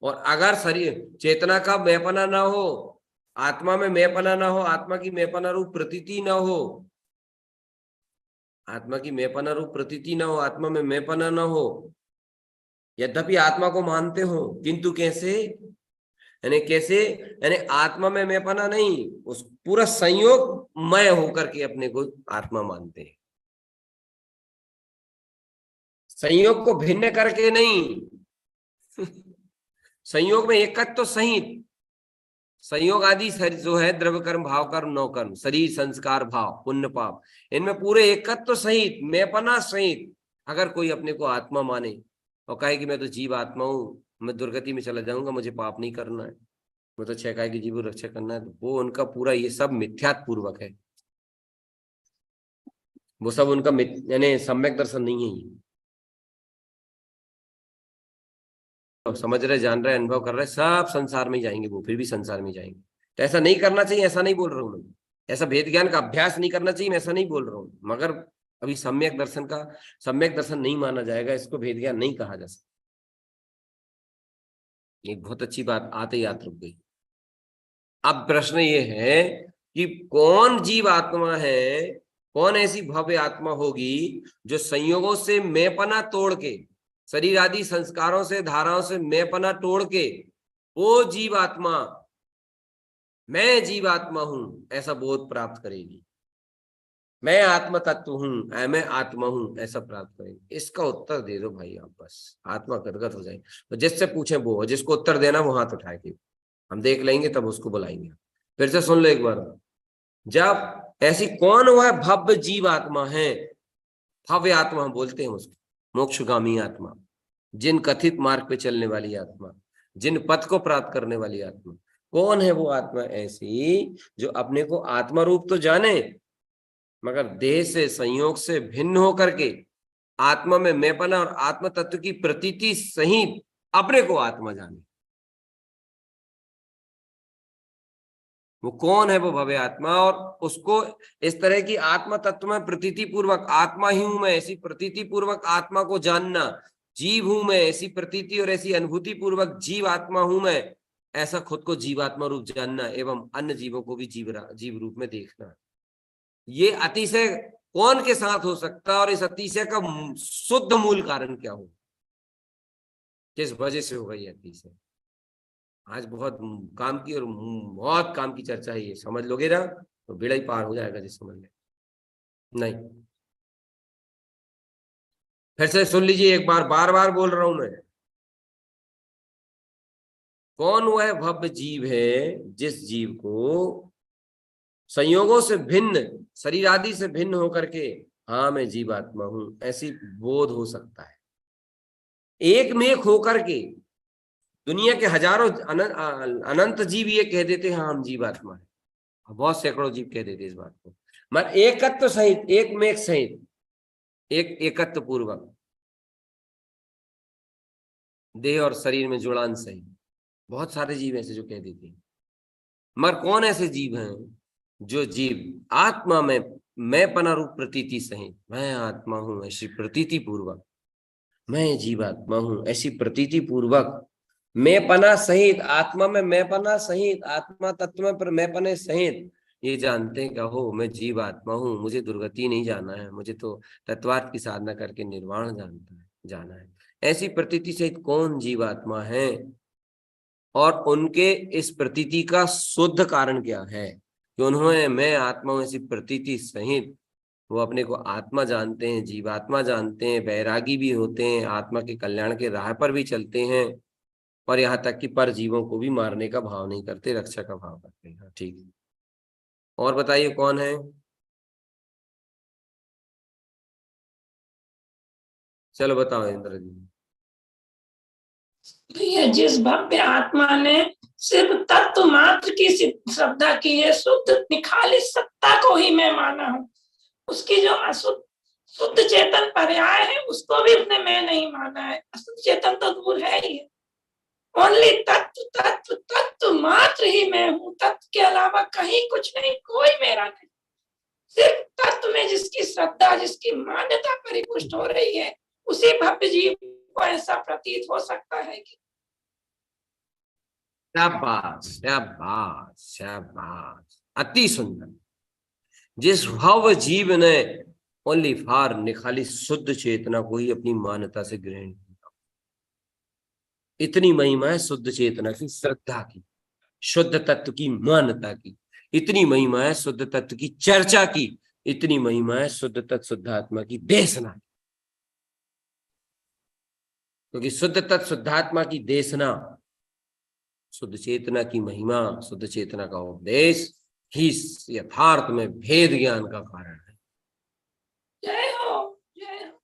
और अगर शरीर चेतना का मैंपना ना हो, आत्मा में मैंपना ना हो, आत्मा की मैंपना रूप प्रतीति ना हो, आत्मा की मैंपना रूप प्रतीति ना हो, आत्मा में मैंपना ना हो, यद्यपि आत्मा को मानते हो, किंतु कैसे? यानी कैसे, यानी आत्मा में मैंपना नहीं, उस पूरा संयोग मय होकर के अपने को आत्मा मानते हैं, संयोग को भिन्न करके नहीं। संयोग में एकत्व तो सहित, संयोग आदि जो है द्रव्य कर्म भाव कर्म नौ कर्म शरीर संस्कार भाव पुण्य पाप, इनमें पूरे एकत्व तो सहित मैंपना सहित अगर कोई अपने को आत्मा माने और कहे कि मैं तो जीव आत्मा हूं, मैं दुर्गति में चला जाऊंगा, मुझे पाप नहीं करना है, मैं तो 6 काय की जीव रक्षा करना है, तो वो उनका पूरा ये सब मिथ्यात्व पूर्वक है, वो सब उनका यानी सम्यक दर्शन नहीं है। ये समझ रहे, जान रहे, अनुभव कर रहे, सब संसार में जाएंगे, वो फिर भी संसार में जाएंगे। तो ऐसा नहीं करना चाहिए, ऐसा नहीं बोल रहा हूँ मैं, ऐसा भेद ज्ञान का अभ्यास नहीं करना चाहिए, मैं ऐसा नहीं बोल रहा हूँ, मगर अभी सम्यक दर्शन नहीं माना जाएगा, इसको भेद ज्ञान नहीं कहा जा सकता। एक बहुत अच्छी बात आते ही याद रुक गई। अब प्रश्न ये है कि कौन जीव आत्मा है, कौन ऐसी भव्य आत्मा होगी जो संयोगों से मैंपना तोड़ के, शरीर आदि संस्कारों से धाराओं से मैंपना तोड़ के वो जीव आत्मा, मैं जीव आत्मा हूं ऐसा बोध प्राप्त करेगी, मैं आत्म तत्व हूं, मैं आत्मा हूं ऐसा प्राप्त करेगी। इसका उत्तर दे दो भाई आप, बस आत्मा गदगद हो जाए। तो जिससे पूछे वो, जिसको उत्तर देना वो हाथ उठाए के हम देख लेंगे, तब उसको बुलाएंगे। फिर से सुन लो एक बार, जब ऐसी कौन वह भव्य जीव आत्मा है, भव्य आत्मा बोलते हैं उसको, मोक्षगामी आत्मा, जिन कथित मार्ग पे चलने वाली आत्मा, जिन पद को प्राप्त करने वाली आत्मा, कौन है वो आत्मा ऐसी जो अपने को आत्मा रूप तो जाने मगर देह से संयोग से भिन्न होकर के आत्मा में मैंपना और आत्म तत्व की प्रतीति सहित अपने को आत्मा जाने। वो कौन है वो भव्य आत्मा, और उसको इस तरह की आत्म तत्व में प्रतीति पूर्वक आत्मा ही हूं मैं ऐसी प्रतीति पूर्वक आत्मा को जानना, जीव हूं मैं ऐसी प्रतीति और ऐसी अनुभूति पूर्वक जीव आत्मा हूं मैं ऐसा खुद को जीवात्मा रूप जानना एवं अन्य जीवों को भी जीव रूप में देखना। ये अतिशय कौन के साथ हो सकता है और इस अतिशय का शुद्ध मूल कारण क्या हो, किस वजह से होगा ये अतिशय? आज बहुत काम की और बहुत काम की चर्चा है, ये समझ लोगे ना तो बेड़ा ही पार हो जाएगा जिस समझ ले। नहीं, फिर से सुन लीजिए एक बार, बार बार बोल रहा हूं मैं, कौन वह भव्य जीव है जिस जीव को संयोगों से भिन्न, शरीर आदि से भिन्न होकर के हाँ मैं जीवात्मा हूं ऐसी बोध हो सकता है। एक में एक होकर के दुनिया के हजारों अनंत जीव ये कह देते हैं हाँ हम जीवात्मा है, बहुत सैकड़ों जीव कह देते इस बात को, मगर एकत्व सहित, एक में एक सहित, एक एकत्व पूर्वक देह और शरीर में जुड़ान सहित बहुत सारे जीव ऐसे जो कह देते हैं। मगर कौन ऐसे जीव हैं जो जीव आत्मा में मैंपना रूप प्रतीति सहित मैं आत्मा हूं ऐसी प्रतीति पूर्वक, मैं जीवात्मा हूं ऐसी प्रतीति पूर्वक मैंपना सहित, आत्मा में मैंपना सहित, आत्मा तत्व में पर मैंपने सहित ये जानते हैं क्या हो मैं जीवात्मा हूं, मुझे दुर्गति नहीं जाना है, मुझे तो तत्वार्थ की साधना करके निर्वाण जाना है। ऐसी प्रतीति सहित कौन जीवात्मा है और उनके इस प्रतीति का शुद्ध कारण क्या है कि उन्होंने मैं आत्मा हूं ऐसी प्रतीति सहित वो अपने को आत्मा जानते हैं, जीवात्मा जानते हैं, वैरागी भी होते हैं, आत्मा के कल्याण के राह पर भी चलते हैं और यहाँ तक कि पर जीवों को भी मारने का भाव नहीं करते, रक्षा का भाव करते हैं। ठीक है, और बताइए कौन है? चलो बताओ इंद्र जी। ये जिस भव्य आत्मा ने सिर्फ तत्व मात्र की श्रद्धा की है, शुद्ध निखाली सत्ता को ही मैं माना हूँ, उसकी जो अशुद्ध शुद्ध चेतन पर्याय है उसको भी उसने मैं नहीं माना है, अशुद्ध चेतन तो दूर है ही। ओनली तत्व तत्व तत्व मात्र ही मैं हूँ, तत्व के अलावा कहीं कुछ नहीं, कोई मेरा नहीं। सिर्फ तत्व में जिसकी श्रद्धा, जिसकी मान्यता परिपुष्ट हो रही है उसी भव्य जीव को ऐसा प्रतीत हो सकता है कि शाबाश शाबाश शाबाश, अति सुंदर। जिस भव जीव ने ओनली फॉर निखाली शुद्ध चेतना को ही अपनी मान्यता से ग्रहण किया, इतनी महिमा है शुद्ध चेतना की, श्रद्धा की, शुद्ध तत्व की मान्यता की, इतनी महिमा है शुद्ध तत्व की चर्चा की, इतनी महिमा है शुद्ध तत्व शुद्धात्मा की देशना। क्योंकि शुद्ध तत्व शुद्धात्मा की देशना, शुद्ध चेतना की महिमा, शुद्ध चेतना का उपदेश ही यथार्थ में भेद ज्ञान का कारण है। जय हो, जय हो।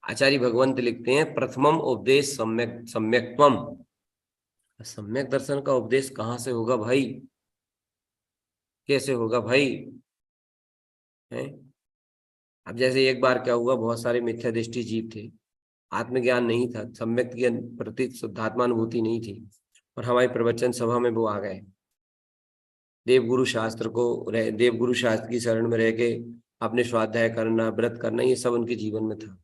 आचार्य भगवंत लिखते हैं प्रथमम उपदेश सम्यक्त्वम। सम्यक दर्शन का उपदेश कहाँ से होगा भाई, कैसे होगा भाई? है? अब जैसे एक बार क्या हुआ, बहुत सारे मिथ्या दृष्टि जीव थे, आत्मज्ञान नहीं था, सम्यक के प्रति शुद्धात्मानुभूति नहीं थी, और हमारी प्रवचन सभा में वो आ गए। देवगुरु शास्त्र की शरण में रह के अपने स्वाध्याय करना, व्रत करना, ये सब उनके जीवन में था।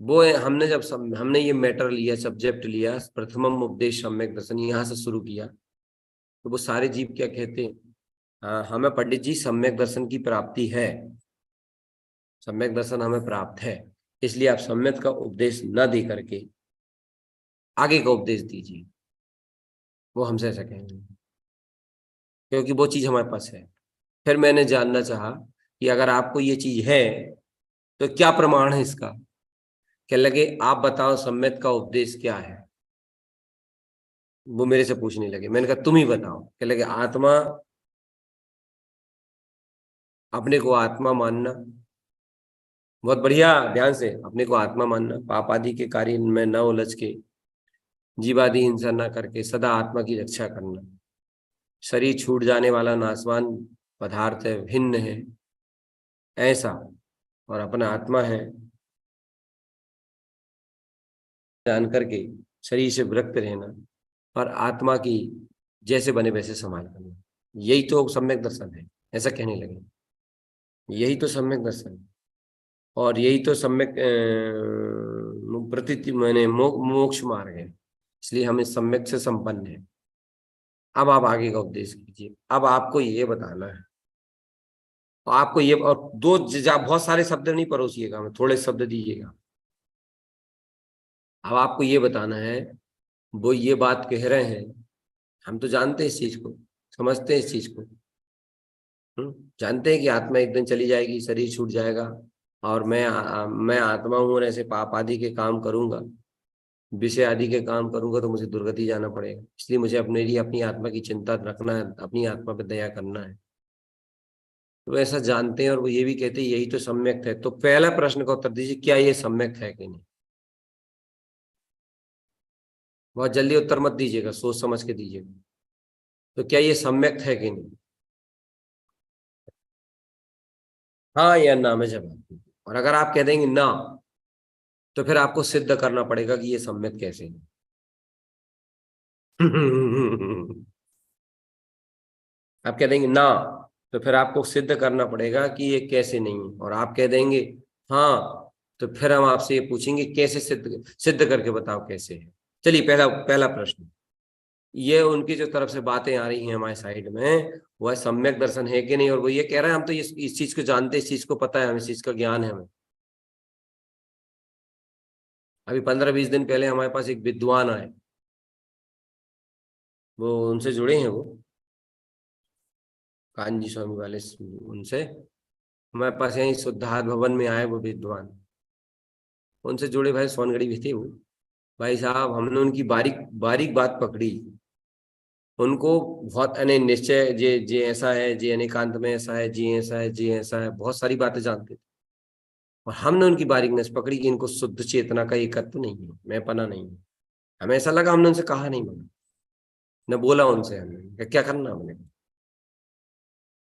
वो हमने ये मैटर लिया, सब्जेक्ट लिया, प्रथमम उपदेश सम्यक दर्शन, यहाँ से शुरू किया, तो वो सारे जीव क्या कहते हैं, हाँ हमें पंडित जी सम्यक दर्शन की प्राप्ति है, सम्यक दर्शन हमें प्राप्त है, इसलिए आप सम्यक का उपदेश न दे करके आगे का उपदेश दीजिए। वो हमसे ऐसा कहेंगे क्योंकि वो चीज हमारे पास है। फिर मैंने जानना चाहा कि अगर आपको ये चीज है तो क्या प्रमाण है इसका? क्या लगे आप बताओ सम्यक का उपदेश क्या है? वो मेरे से पूछने लगे, मैंने कहा तुम ही बताओ। क्या लगे आत्मा, अपने को आत्मा मानना, बहुत बढ़िया, ध्यान से, अपने को आत्मा मानना, पाप आदि के कार्य में न उलझ के, जीवादि हिंसा न करके सदा आत्मा की रक्षा करना, शरीर छूट जाने वाला नाशवान पदार्थ है, भिन्न है ऐसा, और अपना आत्मा है जान करके शरीर से विरक्त रहना, और आत्मा की जैसे बने वैसे संभाल करना, यही तो सम्यक दर्शन है, ऐसा कहने लगे। यही तो सम्यक दर्शन है, और यही तो सम्यक मैंने मोक्ष मार्ग है, इसलिए हम इस सम्यक से संपन्न है। अब आप आगे का उपदेश कीजिए। अब आपको ये बताना है, तो आपको ये, और बहुत सारे शब्द नहीं परोसिएगा, हमें थोड़े शब्द दीजिएगा। अब आपको ये बताना है, वो ये बात कह रहे हैं, हम तो जानते हैं इस चीज को, समझते हैं इस चीज को, जानते हैं कि आत्मा एक दिन चली जाएगी, शरीर छूट जाएगा, और मैं आत्मा हूं और ऐसे पाप आदि के काम करूंगा, विषय आदि के काम करूंगा तो मुझे दुर्गति जाना पड़ेगा, इसलिए मुझे अपने लिए अपनी आत्मा की चिंता रखना है, अपनी आत्मा पर दया करना है। तो ऐसा जानते हैं, और वो ये भी कहते हैं यही तो सम्यक है। तो पहला प्रश्न का उत्तर दीजिए, क्या ये सम्यक है कि नहीं? बहुत जल्दी उत्तर मत दीजिएगा, सोच समझ के दीजिएगा। तो क्या ये सम्यक है कि नहीं? हाँ या ना में जवाब। और अगर आप कह देंगे ना, तो फिर आपको सिद्ध करना पड़ेगा कि ये सम्यक कैसे है। आप कह देंगे ना, तो फिर आपको सिद्ध करना पड़ेगा कि ये कैसे नहीं है। और आप कह देंगे हाँ, तो फिर हम आपसे ये पूछेंगे कैसे सिद्ध करके बताओ कैसे है। चलिए पहला प्रश्न, ये उनकी जो तरफ से बातें आ रही हैं हमारे साइड में, वह सम्यक दर्शन है कि नहीं? और वो ये कह रहे हैं हम तो इस चीज को जानते, इस चीज को पता है, हमें इस चीज का ज्ञान है हमें। अभी 15-20 दिन पहले हमारे पास एक विद्वान आए, वो उनसे जुड़े हैं, वो कांजी स्वामी वाले, उनसे हमारे पास यहीं शुद्धार्थ भवन में आए वो विद्वान, उनसे जुड़े भाई सोनगढ़ी भी थे वो भाई साहब। हमने उनकी बारीक बारीक बात पकड़ी, उनको बहुत निश्चय, जे ऐसा है, जे अनेकांत में ऐसा है, जी ऐसा है, जी ऐसा है, बहुत सारी बातें जानते थे। और हमने उनकी बारीकनेस पकड़ी कि इनको शुद्ध चेतना का एकत्व नहीं है, मैं पना नहीं है। हमें ऐसा लगा, हमने उनसे कहा नहीं, न बोला उनसे, हमने क्या करना, हमने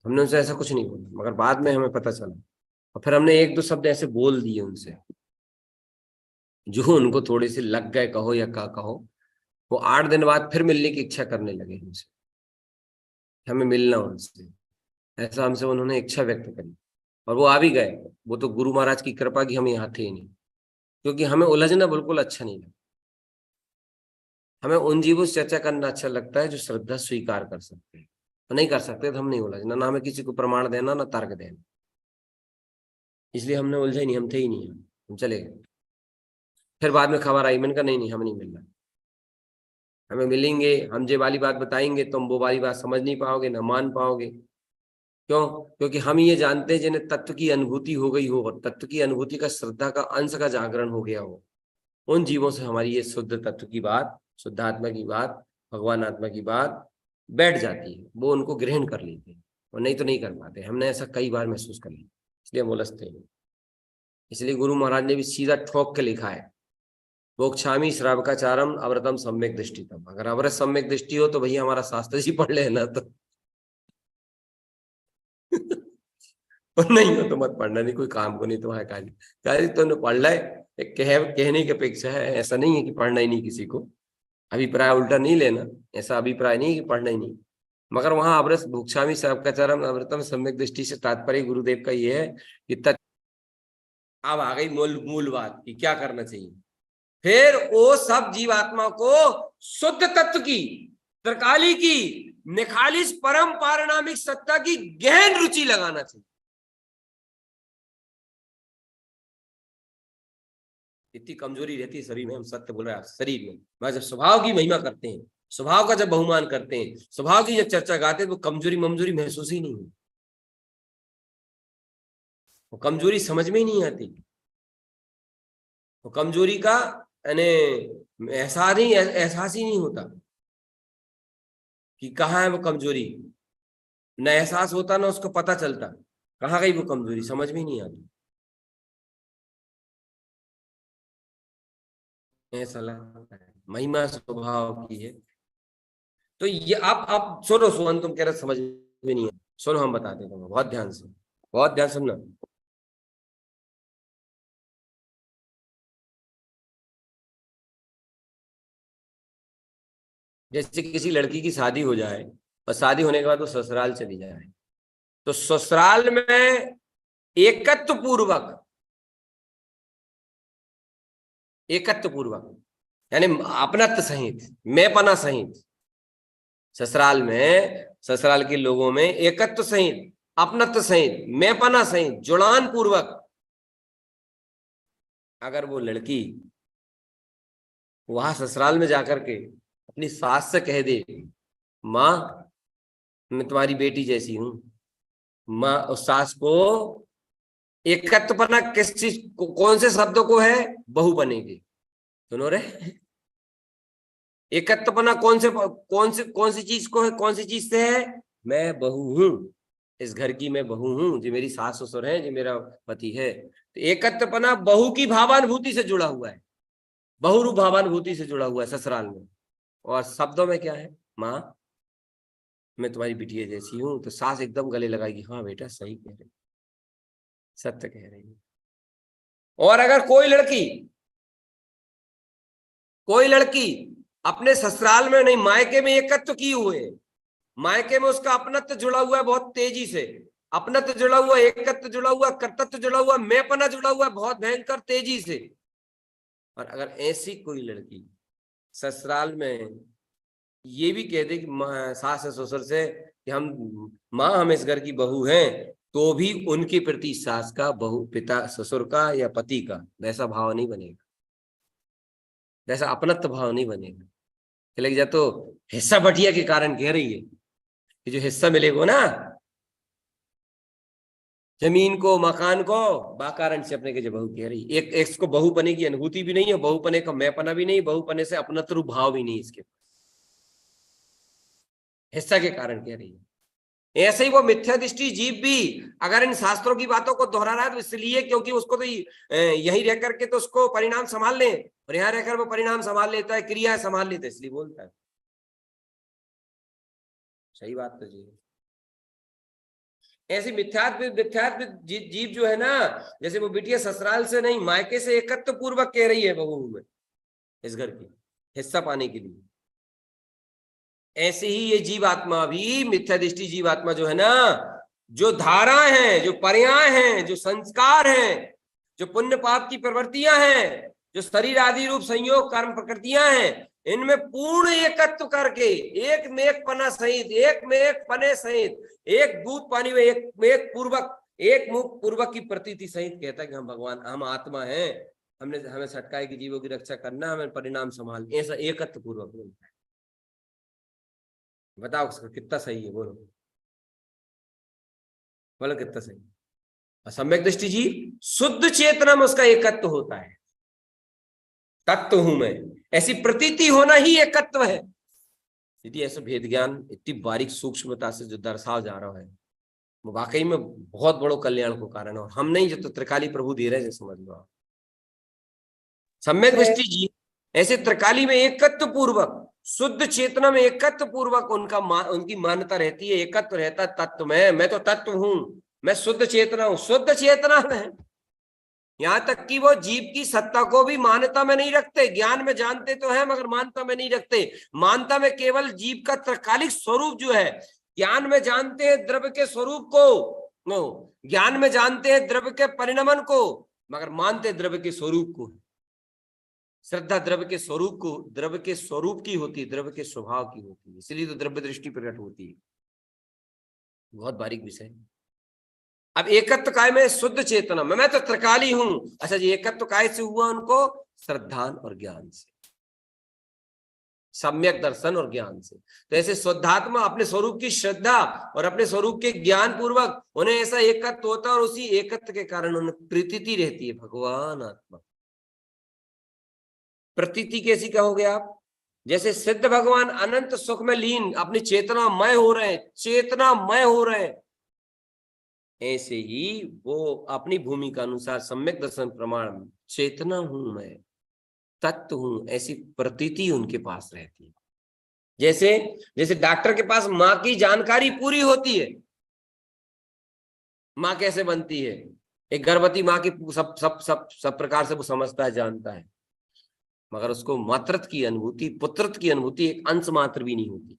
उनसे ऐसा कुछ नहीं बोला, मगर बाद में हमें पता चला। और फिर हमने 1-2 शब्द ऐसे बोल दिए उनसे जो उनको थोड़े से लग गए, कहो या क्या कहो। वो 8 दिन बाद फिर मिलने की इच्छा करने लगे हमसे, हमें मिलना उनसे, ऐसा हमसे उन्होंने इच्छा व्यक्त करी। और वो आ भी गए। वो तो गुरु महाराज की कृपा की हम यहाँ थे ही नहीं, क्योंकि हमें उलझना बिल्कुल अच्छा नहीं लगता। हमें उन जीवों से चर्चा करना अच्छा लगता है जो श्रद्धा स्वीकार कर सकते हैं, नहीं कर सकते तो हम नहीं उलझना, ना हमें किसी को प्रमाण देना, ना तर्क देना। इसलिए हमने उलझे नहीं, हम थे ही नहीं, हम चले गए। फिर बाद में खबर आई, मैंने कहा नहीं हम नहीं मिलना। हमें मिलेंगे, हम ये वाली बात बताएंगे, तुम वो वाली बात समझ नहीं पाओगे, ना मान पाओगे। क्यों? क्योंकि हम ये जानते हैं जिन्हें तत्व की अनुभूति हो गई हो, और तत्व की अनुभूति का श्रद्धा का अंश का जागरण हो गया हो, उन जीवों से हमारी ये शुद्ध तत्व की बात, शुद्ध आत्मा की बात, भगवान आत्मा की बात बैठ जाती है, वो उनको ग्रहण कर लेते हैं, और नहीं तो नहीं कर पाते। हमने ऐसा कई बार महसूस कर लिया, इसलिए हम उलझते हैं। इसलिए गुरु महाराज ने भी सीधा ठोक के लिखा है, मोक्षामी श्रावकाचारम अव्रतम सम्यक दृष्टितम। अगर अव्रत सम्यक दृष्टि हो तो भैया हमारा शास्त्र जी पढ़ लेना, तो और नहीं हो तो मत पढ़ना, नहीं कोई काम को नहीं तुम्हारे कार्य तो पढ़ ले। कहने की अपेक्षा है, ऐसा नहीं है कि पढ़ना ही नहीं किसी को, अभिप्राय उल्टा नहीं लेना, ऐसा अभिप्राय नहीं कि पढ़ना ही नहीं। मगर वहां अव्रत भुक्षामी श्रावकाचारम अव्रतम सम्यक दृष्टि से तात्पर्य गुरुदेव का ये है कि अब आ गई मूल बात कि क्या करना चाहिए। फिर वो सब जीवात्मा को शुद्ध तत्व की, त्रिकाली की, निखालिस परम पारिणामिक सत्ता की गहन रुचि लगाना चाहिए। इतनी कमजोरी रहती है शरीर में, हम सत्य बोल रहे हैं, शरीर में मैं जब स्वभाव की महिमा करते हैं, स्वभाव का जब बहुमान करते हैं, स्वभाव की जब चर्चा गाते हैं, वो कमजोरी ममजोरी महसूस ही नहीं हुई, वो कमजोरी समझ में ही नहीं आती, वो कमजोरी का यानी एहसास ही नहीं होता कि कहाँ है वो कमजोरी, न एहसास होता ना उसको पता चलता कहाँ गई वो कमजोरी, समझ में ही नहीं आती। ऐसा लगता है महिमा स्वभाव की है। तो ये आप सुनो सुमन, तुम कह रहे समझ में नहीं है, सुनो हम बताते हैं तुम्हें, बहुत ध्यान से, बहुत ध्यान सुनना। जैसे किसी लड़की की शादी हो जाए और शादी होने के बाद वो ससुराल चली जाए, तो ससुराल में एकत्व पूर्वक यानी अपनत्व सहित, मैंपना सहित, ससुराल में, ससुराल के लोगों में एकत्व सहित, अपनत्व सहित, मैंपना सहित, जुड़ान पूर्वक अगर वो लड़की वहां ससुराल में जाकर के अपनी सास से कह दे, माँ मैं तुम्हारी बेटी जैसी हूं, माँ उस सास को एकत्वपना किस चीज को, कौन से शब्दों को है, बहू बनेगी। सुनो रे, एकत्वपना कौन सी चीज को है, कौन सी चीज से है, मैं बहू हूं, इस घर की मैं बहू हूं, जो मेरी सास ससुर है, जो मेरा पति है। तो एकत्वपना बहू की भावानुभूति से जुड़ा हुआ है, बहुरूप भावानुभूति से जुड़ा हुआ है ससुराल में। और शब्दों में क्या है, माँ मैं तुम्हारी बिटिया जैसी हूं, तो सास एकदम गले लगाएगी, हाँ बेटा सही कह रही, सत्य कह रही है। और अगर कोई लड़की अपने ससुराल में नहीं, मायके में एकत्व किए हुए, मायके में उसका अपनत्व जुड़ा हुआ है बहुत तेजी से, अपनत्व जुड़ा हुआ, एकत्व जुड़ा हुआ, कर्तव्य जुड़ा हुआ, मैंपना जुड़ा हुआ है बहुत भयंकर तेजी से। और अगर ऐसी कोई लड़की ससुराल में ये भी कह दे कि सास ससुर से कि हम इस घर की बहू हैं, तो भी उनके प्रति सास का, बहू, पिता, ससुर का या पति का वैसा भाव नहीं बनेगा, वैसा अपनत्व भाव नहीं बनेगा। चलेगी जा तो हिस्सा बटिया के कारण कह रही है कि जो हिस्सा मिलेगा ना जमीन को, मकान को, बाकारण से अपने के जो बहू कह रही है, एक इसको बहुपने की अनुभूति भी नहीं है, बहुपने का मैंपना भी नहीं, बहुपने से अपनत्व भाव भी नहीं, इसके हिस्सा के कारण कह रही है। ऐसे ही वो मिथ्या दृष्टि जीव भी अगर इन शास्त्रों की बातों को दोहरा रहा है तो इसलिए क्योंकि उसको तो यहीं रह करके तो उसको परिणाम संभाल ले, और यहाँ रहकर वो परिणाम संभाल लेता है, क्रिया संभाल लेता है, इसलिए बोलता है। सही बात तो जी। ऐसी मिथ्यात्व जीव जो है ना, जैसे वो बिटिया ससुराल से नहीं मायके से एकत्व पूर्वक कह रही है बहू में इस घर की हिस्सा पाने के लिए, ऐसे ही ये जीवात्मा भी, मिथ्या दृष्टि जीवात्मा जो है ना, जो धाराएं हैं, जो पर्याय हैं, जो संस्कार हैं, जो पुण्य पाप की प्रवृत्तियां हैं, जो शरीर आदि रूप संयोग कर्म प्रकृतियां हैं, इनमें पूर्ण एकत्व करके एक में एक पना सहित, एक में एक पने सहित, एक दूध पानी में एक में एक पूर्वक, एक मुख पूर्वक की प्रतीति सहित कहता है कि हम भगवान, हम आत्मा हैं, हमें सटकाए की जीवों की रक्षा करना, हमें परिणाम संभाल, ऐसा एकत्व पूर्वक बोलता है। बताओ उसका कितना सही है, बोलो बोलो कितना सही। सम्यक दृष्टि जी शुद्ध चेतना में उसका एकत्व होता है, तत्व हूं मैं, ऐसी प्रतीति होना ही एकत्व है। यदि ऐसा भेद ज्ञान इतनी बारीक सूक्ष्मता से जो दर्शाया जा रहा है वो वाकई में बहुत बड़ो कल्याण को कारण है, और हम नहीं, जो तो त्रिकाली प्रभु दे रहे हैं, समझ लो आप। सम्यक दृष्टि जी ऐसे त्रिकाली में एकत्व पूर्वक, शुद्ध चेतना में एकत्व पूर्वक उनकी मान्यता रहती है, एकत्व रहता है तत्व में। मैं तो तत्व हूं, मैं शुद्ध चेतना हूं, शुद्ध चेतना में। यहां तक कि वो जीव की सत्ता को भी मान्यता में नहीं रखते, ज्ञान में जानते तो है मगर मान्यता में नहीं रखते। मान्यता में केवल जीव का त्रकालिक स्वरूप जो है, ज्ञान में जानते हैं द्रव्य के स्वरूप को, ज्ञान में जानते हैं द्रव्य के परिणमन को, मगर मानते द्रव्य के स्वरूप को। श्रद्धा द्रव्य के स्वरूप को, द्रव्य के स्वरूप की होती है, द्रव्य के स्वभाव की होती है, इसलिए तो द्रव्य दृष्टि प्रकट होती है। बहुत बारीक विषय। अब एकत्व काय में, शुद्ध चेतना में, मैं तो त्रिकाली हूं। अच्छा जी, एकत्व काय से हुआ उनको? श्रद्धान और ज्ञान से, सम्यक दर्शन और ज्ञान से। तो ऐसे शुद्धात्मा अपने स्वरूप की श्रद्धा और अपने स्वरूप के ज्ञान पूर्वक उन्हें ऐसा एकत्व होता है, और उसी एकत्व के कारण उन्हें प्रतीति रहती है भगवान आत्मा। प्रतीति कैसी कहोगे आप? जैसे सिद्ध भगवान अनंत सुख में लीन अपनी चेतनामय हो रहे हैं, चेतनामय हो रहे हैं, ऐसे ही वो अपनी भूमिका अनुसार सम्यक दर्शन प्रमाण चेतना हूं मैं, तत्व हूं, ऐसी प्रतीति उनके पास रहती है। जैसे डॉक्टर के पास माँ की जानकारी पूरी होती है, माँ कैसे बनती है, एक गर्भवती माँ की सब प्रकार से वो समझता है, जानता है, मगर उसको मातृत्व की अनुभूति, पुत्रत्व की अनुभूति एक अंश मात्र भी नहीं होती।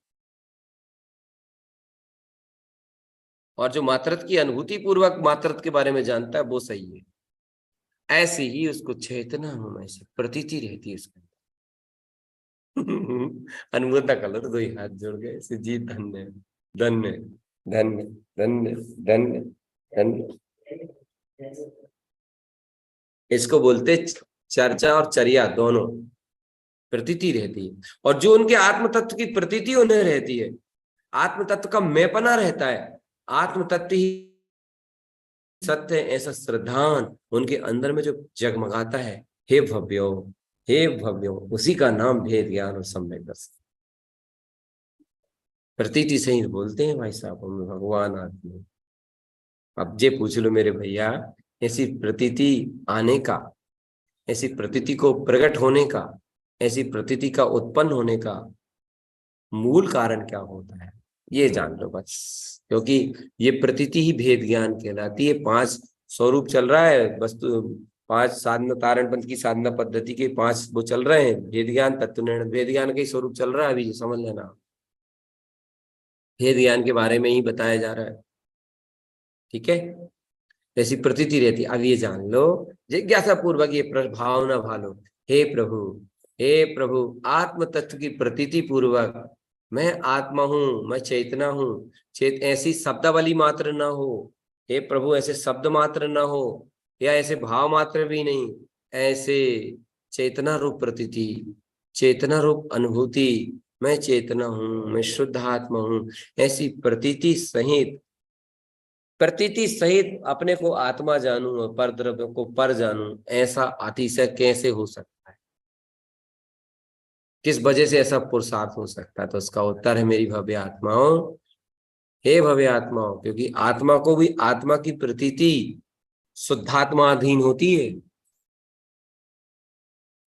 और जो मातृत्व की अनुभूति पूर्वक मातृत्व के बारे में जानता है वो सही है। ऐसे ही उसको चेतना हूं ऐसे प्रतीति रहती है उसके अनुमोदना कर लो तो दो ही हाथ जोड़ गए ऐसे, जी धन्य धन्य धन्य धन्य धन्य धन्य। इसको बोलते चर्चा और चर्या, दोनों प्रतीति रहती है। और जो उनके आत्म तत्व की प्रतीति उन्हें रहती है, आत्म तत्व का मैपना रहता है, आत्म तत्व ही सत्य है, ऐसा श्रद्धान उनके अंदर में जो जगमगाता है, हे भव्यो हे भव्यो, उसी का नाम भेद ज्ञान और सम्यक दर्शन। प्रतीति से ही बोलते हैं भाई साहब हम भगवान आत्मा। अब जे पूछ लो मेरे भैया, ऐसी प्रतीति आने का, ऐसी प्रतीति को प्रकट होने का, ऐसी प्रतीति का उत्पन्न होने का मूल कारण क्या होता है, ये जान लो बस। क्योंकि ये प्रतीति ही भेद ज्ञान कहलाती है। 5 स्वरूप चल रहा है, वस्तु 5 साधना, तारण पंथ की साधना पद्धति के 5 वो चल रहे हैं, भेद ज्ञान, तत्व निर्णय, भेद ज्ञान का ही स्वरूप चल रहा है अभी, समझ लेना। भेद ज्ञान के बारे में ही बताया जा रहा है, ठीक है। ऐसी प्रतीति रहती। अब ये जान लो, जिज्ञासा पूर्वक ये भावना भालो, हे प्रभु आत्म तत्व की प्रतीति पूर्वक मैं आत्मा हूं, मैं चेतना हूं, ऐसी शब्दावली मात्र ना हो, हे प्रभु ऐसे शब्द मात्र ना हो, या ऐसे भाव मात्र भी नहीं, ऐसे चेतना रूप प्रतीति, चेतना रूप अनुभूति, मैं चेतना हूं, मैं शुद्ध आत्मा हूं, ऐसी प्रतीति सहित अपने को आत्मा जानूं और पर द्रव्य को पर जानूं, ऐसा अतिशय कैसे हो सकता है? किस वजह से ऐसा पुरुषार्थ हो सकता है? तो उसका उत्तर है मेरी भव्य आत्माओं, हे भव्य आत्माओं, क्योंकि आत्मा को भी आत्मा की प्रतीति शुद्धात्मा अधीन होती है।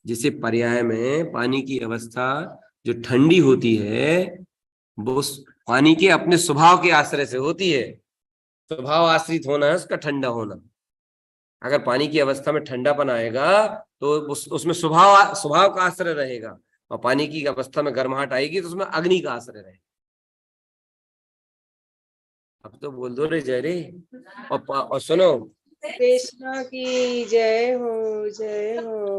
जिसे पर्याय में पानी की अवस्था जो ठंडी होती है वो पानी के अपने स्वभाव के आश्रय से होती है। स्वभाव आश्रित होना है उसका ठंडा होना। अगर पानी की अवस्था में ठंडापन आएगा तो उसमें स्वभाव का आश्रय रहेगा, और पानी की अवस्था में गर्माहट आएगी तो उसमें अग्नि का आश्रय रहेगा। अब तो बोल दो रे जय रे। और सुनो, कृष्णा की जय हो, जय हो।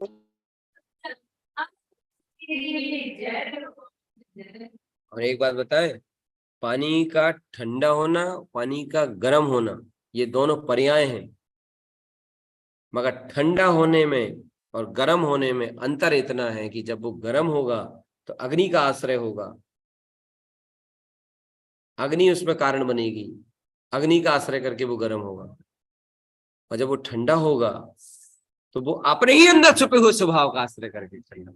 और एक बात बताएं, पानी का ठंडा होना, पानी का गर्म होना, ये दोनों पर्याय हैं, मगर ठंडा होने में और गर्म होने में अंतर इतना है कि जब वो गर्म होगा तो अग्नि का आश्रय होगा, अग्नि उसमें कारण बनेगी, अग्नि का आश्रय करके वो गर्म होगा, और जब वो ठंडा होगा तो वो अपने ही अंदर छुपे हुए स्वभाव का आश्रय करके ठंडा,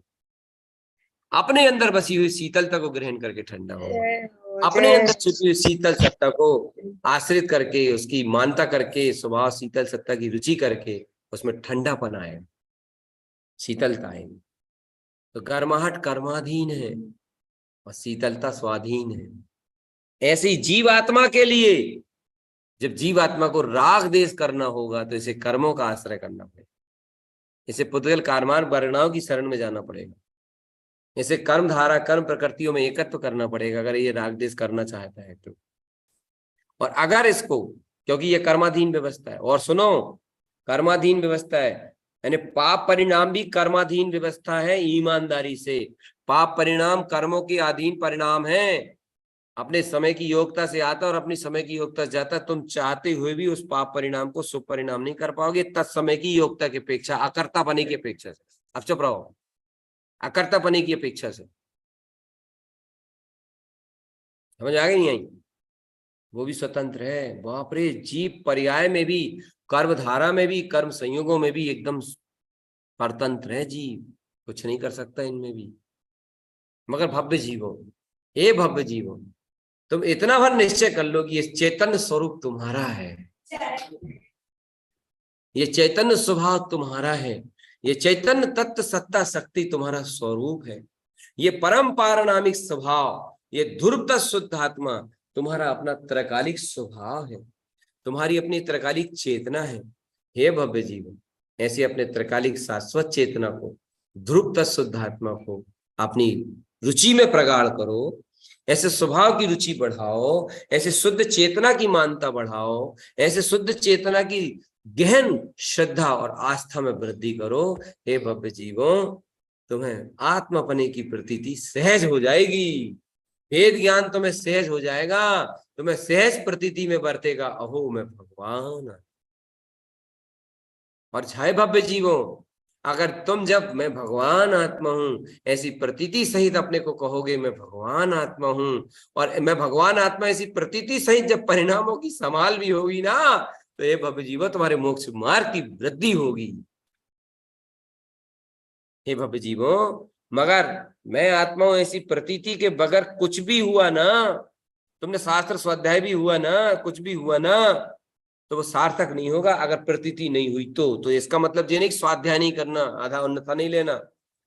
अपने अंदर बसी हुई शीतलता को ग्रहण करके ठंडा होगा, अपने अंदर छुपी हुई शीतल सत्ता को आश्रित करके, उसकी मानता करके, स्वभाव शीतल सत्ता की रुचि करके उसमें ठंडापन आए, शीतलता आएगी। तो गर्माहट कर्माधीन है और शीतलता स्वाधीन है। ऐसे ही जीवात्मा के लिए जब जीवात्मा को राग देश करना होगा तो इसे कर्मों का आश्रय करना पड़ेगा, इसे पुद्गल कारमान वर्णाओं की शरण में जाना पड़ेगा, इसे कर्म धारा कर्म प्रकृतियों में एकत्व करना पड़ेगा अगर ये राग देश करना चाहता है तो। और अगर इसको, क्योंकि ये कर्माधीन व्यवस्था है, और सुनो कर्माधीन व्यवस्था है, यानी पाप परिणाम भी कर्माधीन व्यवस्था है। ईमानदारी से पाप परिणाम कर्मों के अधीन परिणाम है, अपने समय की योग्यता से आता और अपनी समय की योग्यता से जाता। तुम चाहते हुए भी उस पाप परिणाम को शुभ परिणाम नहीं कर पाओगे तत्समय की योग्यता की अपेक्षा, अकर्ता पने की अपेक्षा से। अब चुप रहो, अकर्ता पने की अपेक्षा से। समझ आ गई नहीं आई? वो भी स्वतंत्र है। बाप रे, जीव पर्याय में भी, कर्म धारा में भी, कर्म संयोगों में भी एकदम परतंत्र है जीव, कुछ नहीं कर सकता इनमें भी। मगर भव्य जीवो, हे भव्य जीवो, तुम इतना भर निश्चय कर लो कि ये चैतन्य स्वरूप तुम्हारा है, ये चैतन्य स्वभाव तुम्हारा है, ये चैतन्य तत्व सत्ता शक्ति तुम्हारा स्वरूप है, ये परम पारणामिक स्वभाव, ये ध्रुव शुद्ध आत्मा तुम्हारा अपना त्रैकालिक स्वभाव है, तुम्हारी अपनी त्रैकालिक चेतना है। हे भव्य जीवन, ऐसे अपने त्रैकालिक शाश्वत चेतना को, ध्रुव शुद्ध आत्मा को अपनी रुचि में प्रगाढ़ करो, ऐसे स्वभाव की रुचि बढ़ाओ, ऐसे शुद्ध चेतना की मानता बढ़ाओ, ऐसे शुद्ध चेतना की गहन श्रद्धा और आस्था में वृद्धि करो। हे भव्य जीवों, तुम्हें आत्मपने की प्रतीति सहज हो जाएगी, वेद ज्ञान तुम्हें सहज हो जाएगा, तुम्हें सहज प्रतीति में बरतेगा, अहो मैं भगवान। और छाए भव्य जीवों, अगर तुम जब मैं भगवान आत्मा हूं ऐसी प्रतीति सहित अपने को कहोगे मैं भगवान आत्मा हूं, और मैं भगवान आत्मा ऐसी प्रतीति सहित जब परिणामों की संभाल भी होगी ना, तो ये भव्य जीवो तुम्हारे मोक्ष मार्ग की वृद्धि होगी। हे भव्य जीवो, मगर मैं आत्मा हूं ऐसी प्रतीति के बगैर कुछ भी हुआ ना, तुमने शास्त्र स्वाध्याय भी हुआ ना, कुछ भी हुआ ना, तो वो सार्थक नहीं होगा अगर प्रतीति नहीं हुई तो इसका मतलब ये नहीं स्वाध्याय नहीं करना, आधा अन्यथा नहीं लेना,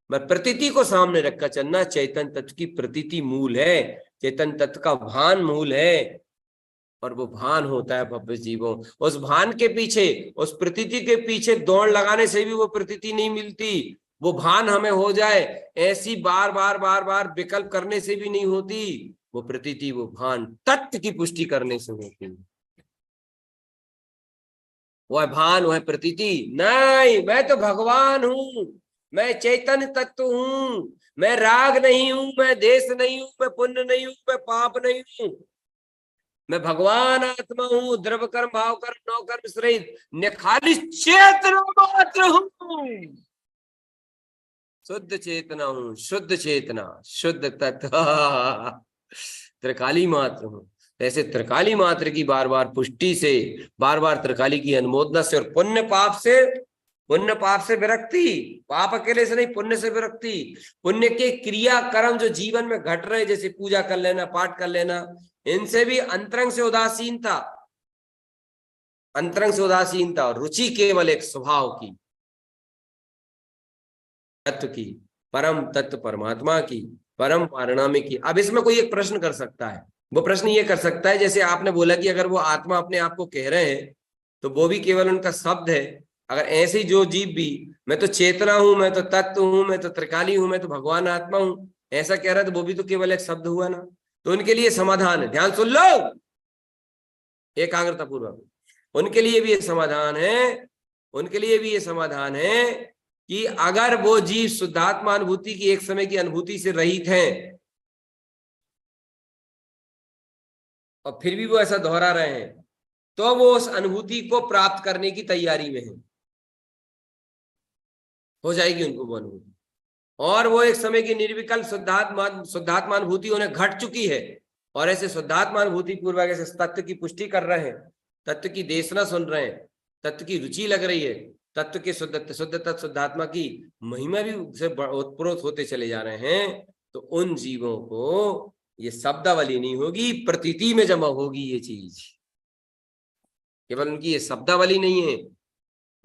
मैं प्रतीति को सामने रखकर चलना। चैतन्य तत्व की प्रतीति मूल है, चैतन्य तत्व का भान मूल है, और वो भान होता है भव्य जीवों। उस भान के पीछे, उस प्रतीति के पीछे दौड़ लगाने से भी वो प्रतीति नहीं मिलती, वो भान हमें हो जाए ऐसी बार बार बार बार विकल्प करने से भी नहीं होती। वो प्रतीति, वो भान तत्व की पुष्टि करने से होती है। वह भान, वह प्रतीति नहीं, मैं तो भगवान हूं, मैं चैतन्य तत्व हूं, मैं राग नहीं हूं, मैं देश नहीं हूं, मैं पुण्य नहीं हूं, मैं पाप नहीं हूं, मैं भगवान आत्मा हूं, द्रव्य कर्म भाव कर्म नौ कर्म सहित निखालिस चेतना मात्र हूं, शुद्ध चेतना हूं, शुद्ध चेतना, शुद्ध तत्व, त्रिकाली मात्र हूं। ऐसे त्रिकाली मात्र की बार बार पुष्टि से, बार बार त्रिकाली की अनुमोदना से, और पुण्य पाप से विरक्ति, पाप अकेले से नहीं, पुण्य से विरक्ति, पुण्य के क्रिया कर्म जो जीवन में घट रहे, जैसे पूजा कर लेना, पाठ कर लेना, इनसे भी अंतरंग से उदासीनता, अंतरंग से उदासीनता, और रुचि केवल एक स्वभाव की, तत्व की, परम तत्व परमात्मा की, परम पारणामिक की। अब इसमें कोई एक प्रश्न कर सकता है, वो प्रश्न ये कर सकता है, जैसे आपने बोला कि अगर वो आत्मा अपने आप को कह रहे हैं तो वो भी केवल उनका शब्द है, अगर ऐसे ही जो जीव भी मैं तो चेतना हूं, मैं तो तत्व हूं, मैं तो त्रिकाली हूं, मैं तो भगवान आत्मा हूं, ऐसा कह रहा है, तो वो भी तो केवल एक शब्द हुआ ना। तो उनके लिए समाधान है, ध्यान सुन लो एकाग्रता पूर्वक, उनके लिए भी ये समाधान है, उनके लिए भी ये समाधान है कि अगर वो जीव शुद्धात्मा अनुभूति की एक समय की अनुभूति से रहित है और फिर भी वो ऐसा दोहरा रहे हैं, तो वो उस अनुभूति को प्राप्त करने की तैयारी में है, हो जाएगी उनको वो अनुभूति, और वो एक समय की निर्विकल्प शुद्धात्मा अनुभूति उन्हें घट चुकी है, और ऐसे शुद्धात्मानुभूति पूर्वक ऐसे तत्व की पुष्टि कर रहे हैं, तत्व की देशना सुन रहे हैं, तत्व की रुचि लग रही है, तत्व के शुद्ध तत्व शुद्धात्मा की महिमा भी से उत्प्रोत होते चले जा रहे हैं, तो उन जीवों को ये शब्दावली नहीं होगी, प्रतीति में जमा होगी ये चीज। केवल उनकी ये शब्दावली नहीं है,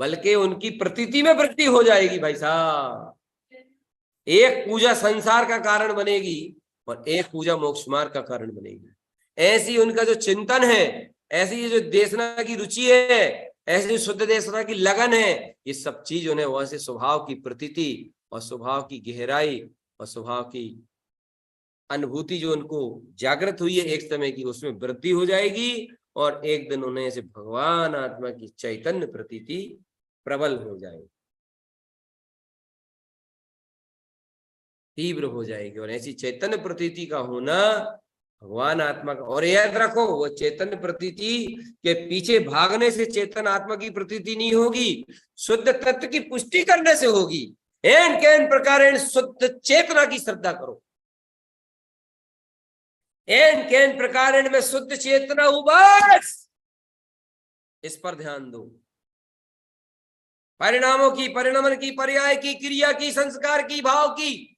बल्कि उनकी प्रतीति में वृद्धि हो जाएगी। भाई साहब, एक पूजा संसार का कारण बनेगी और एक पूजा मोक्ष मार्ग का कारण बनेगी। ऐसी उनका जो चिंतन है, ऐसी ये जो देशना की रुचि है, ऐसी जो शुद्ध देशना की लगन है, ये सब चीज उन्हें वहां से स्वभाव की प्रतीति और स्वभाव की गहराई और स्वभाव की अनुभूति जो उनको जागृत हुई है एक समय की, उसमें वृद्धि हो जाएगी और एक दिन उन्हें ऐसे भगवान आत्मा की चैतन्य प्रतीति प्रबल हो जाएगी, तीव्र हो जाएगी। और ऐसी चैतन्य प्रतीति का होना भगवान आत्मा का, और याद रखो वो चैतन्य प्रतीति के पीछे भागने से चेतन आत्मा की प्रतीति नहीं होगी, शुद्ध तत्व की पुष्टि करने से होगी। एन केन प्रकार शुद्ध चेतना की श्रद्धा करो, एन केन प्रकार में शुद्ध चेतना हूं, बस इस पर ध्यान दो। परिणामों की, परिणमन की, पर्याय की, क्रिया की, संस्कार की, भाव की,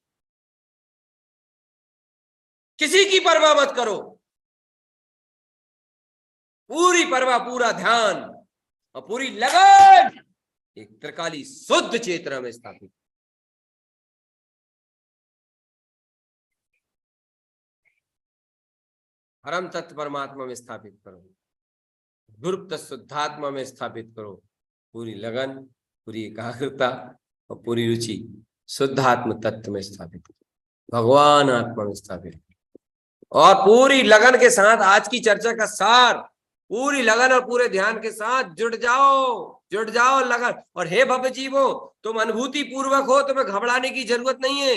किसी की परवाह मत करो। पूरी परवाह, पूरा ध्यान और पूरी लगन एक त्रिकाली शुद्ध चेतना में स्थापित। परम तत्व परमात्मा में स्थापित करो, ध्रुव तत्व शुद्धात्मा में स्थापित करो। पूरी लगन, पूरी एकाग्रता और पूरी रुचि शुद्धात्म तत्व में स्थापित करो, भगवान आत्मा में स्थापित करो। और पूरी लगन के साथ आज की चर्चा का सार, पूरी लगन और पूरे ध्यान के साथ जुड़ जाओ लगन। और हे भव्य जीवो, तुम अनुभूति पूर्वक हो, तुम्हें घबराने की जरूरत नहीं है।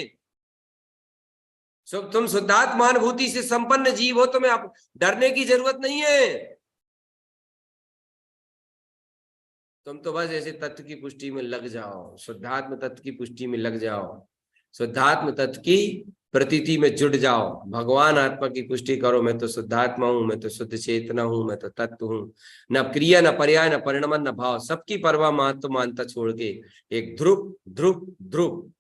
तुम शुद्धात्मा अनुभूति से संपन्न जीव हो, तुम्हें अब डरने की जरूरत नहीं है। तुम तो बस ऐसे तत्व की पुष्टि में लग जाओ, शुद्धात्म तत्व की पुष्टि में लग जाओ, शुद्धात्म तत्व की प्रतीति में जुड़ जाओ, भगवान आत्मा की पुष्टि करो। मैं तो शुद्धात्मा हूं, मैं तो शुद्ध चेतना हूं, मैं तो तत्व हूं। न क्रिया, न पर्याय, न परिणमन, न भाव, सबकी परवाह महत्व मानता छोड़ के एक ध्रुव ध्रुव ध्रुव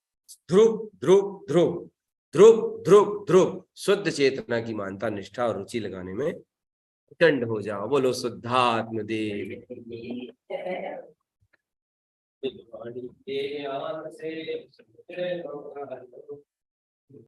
ध्रुव ध्रुव ध्रुव ध्रुव ध्रुव ध्रुव शुद्ध चेतना की मानता, निष्ठा और रुचि लगाने में दंड हो जाओ। बोलो शुद्धात्म देव।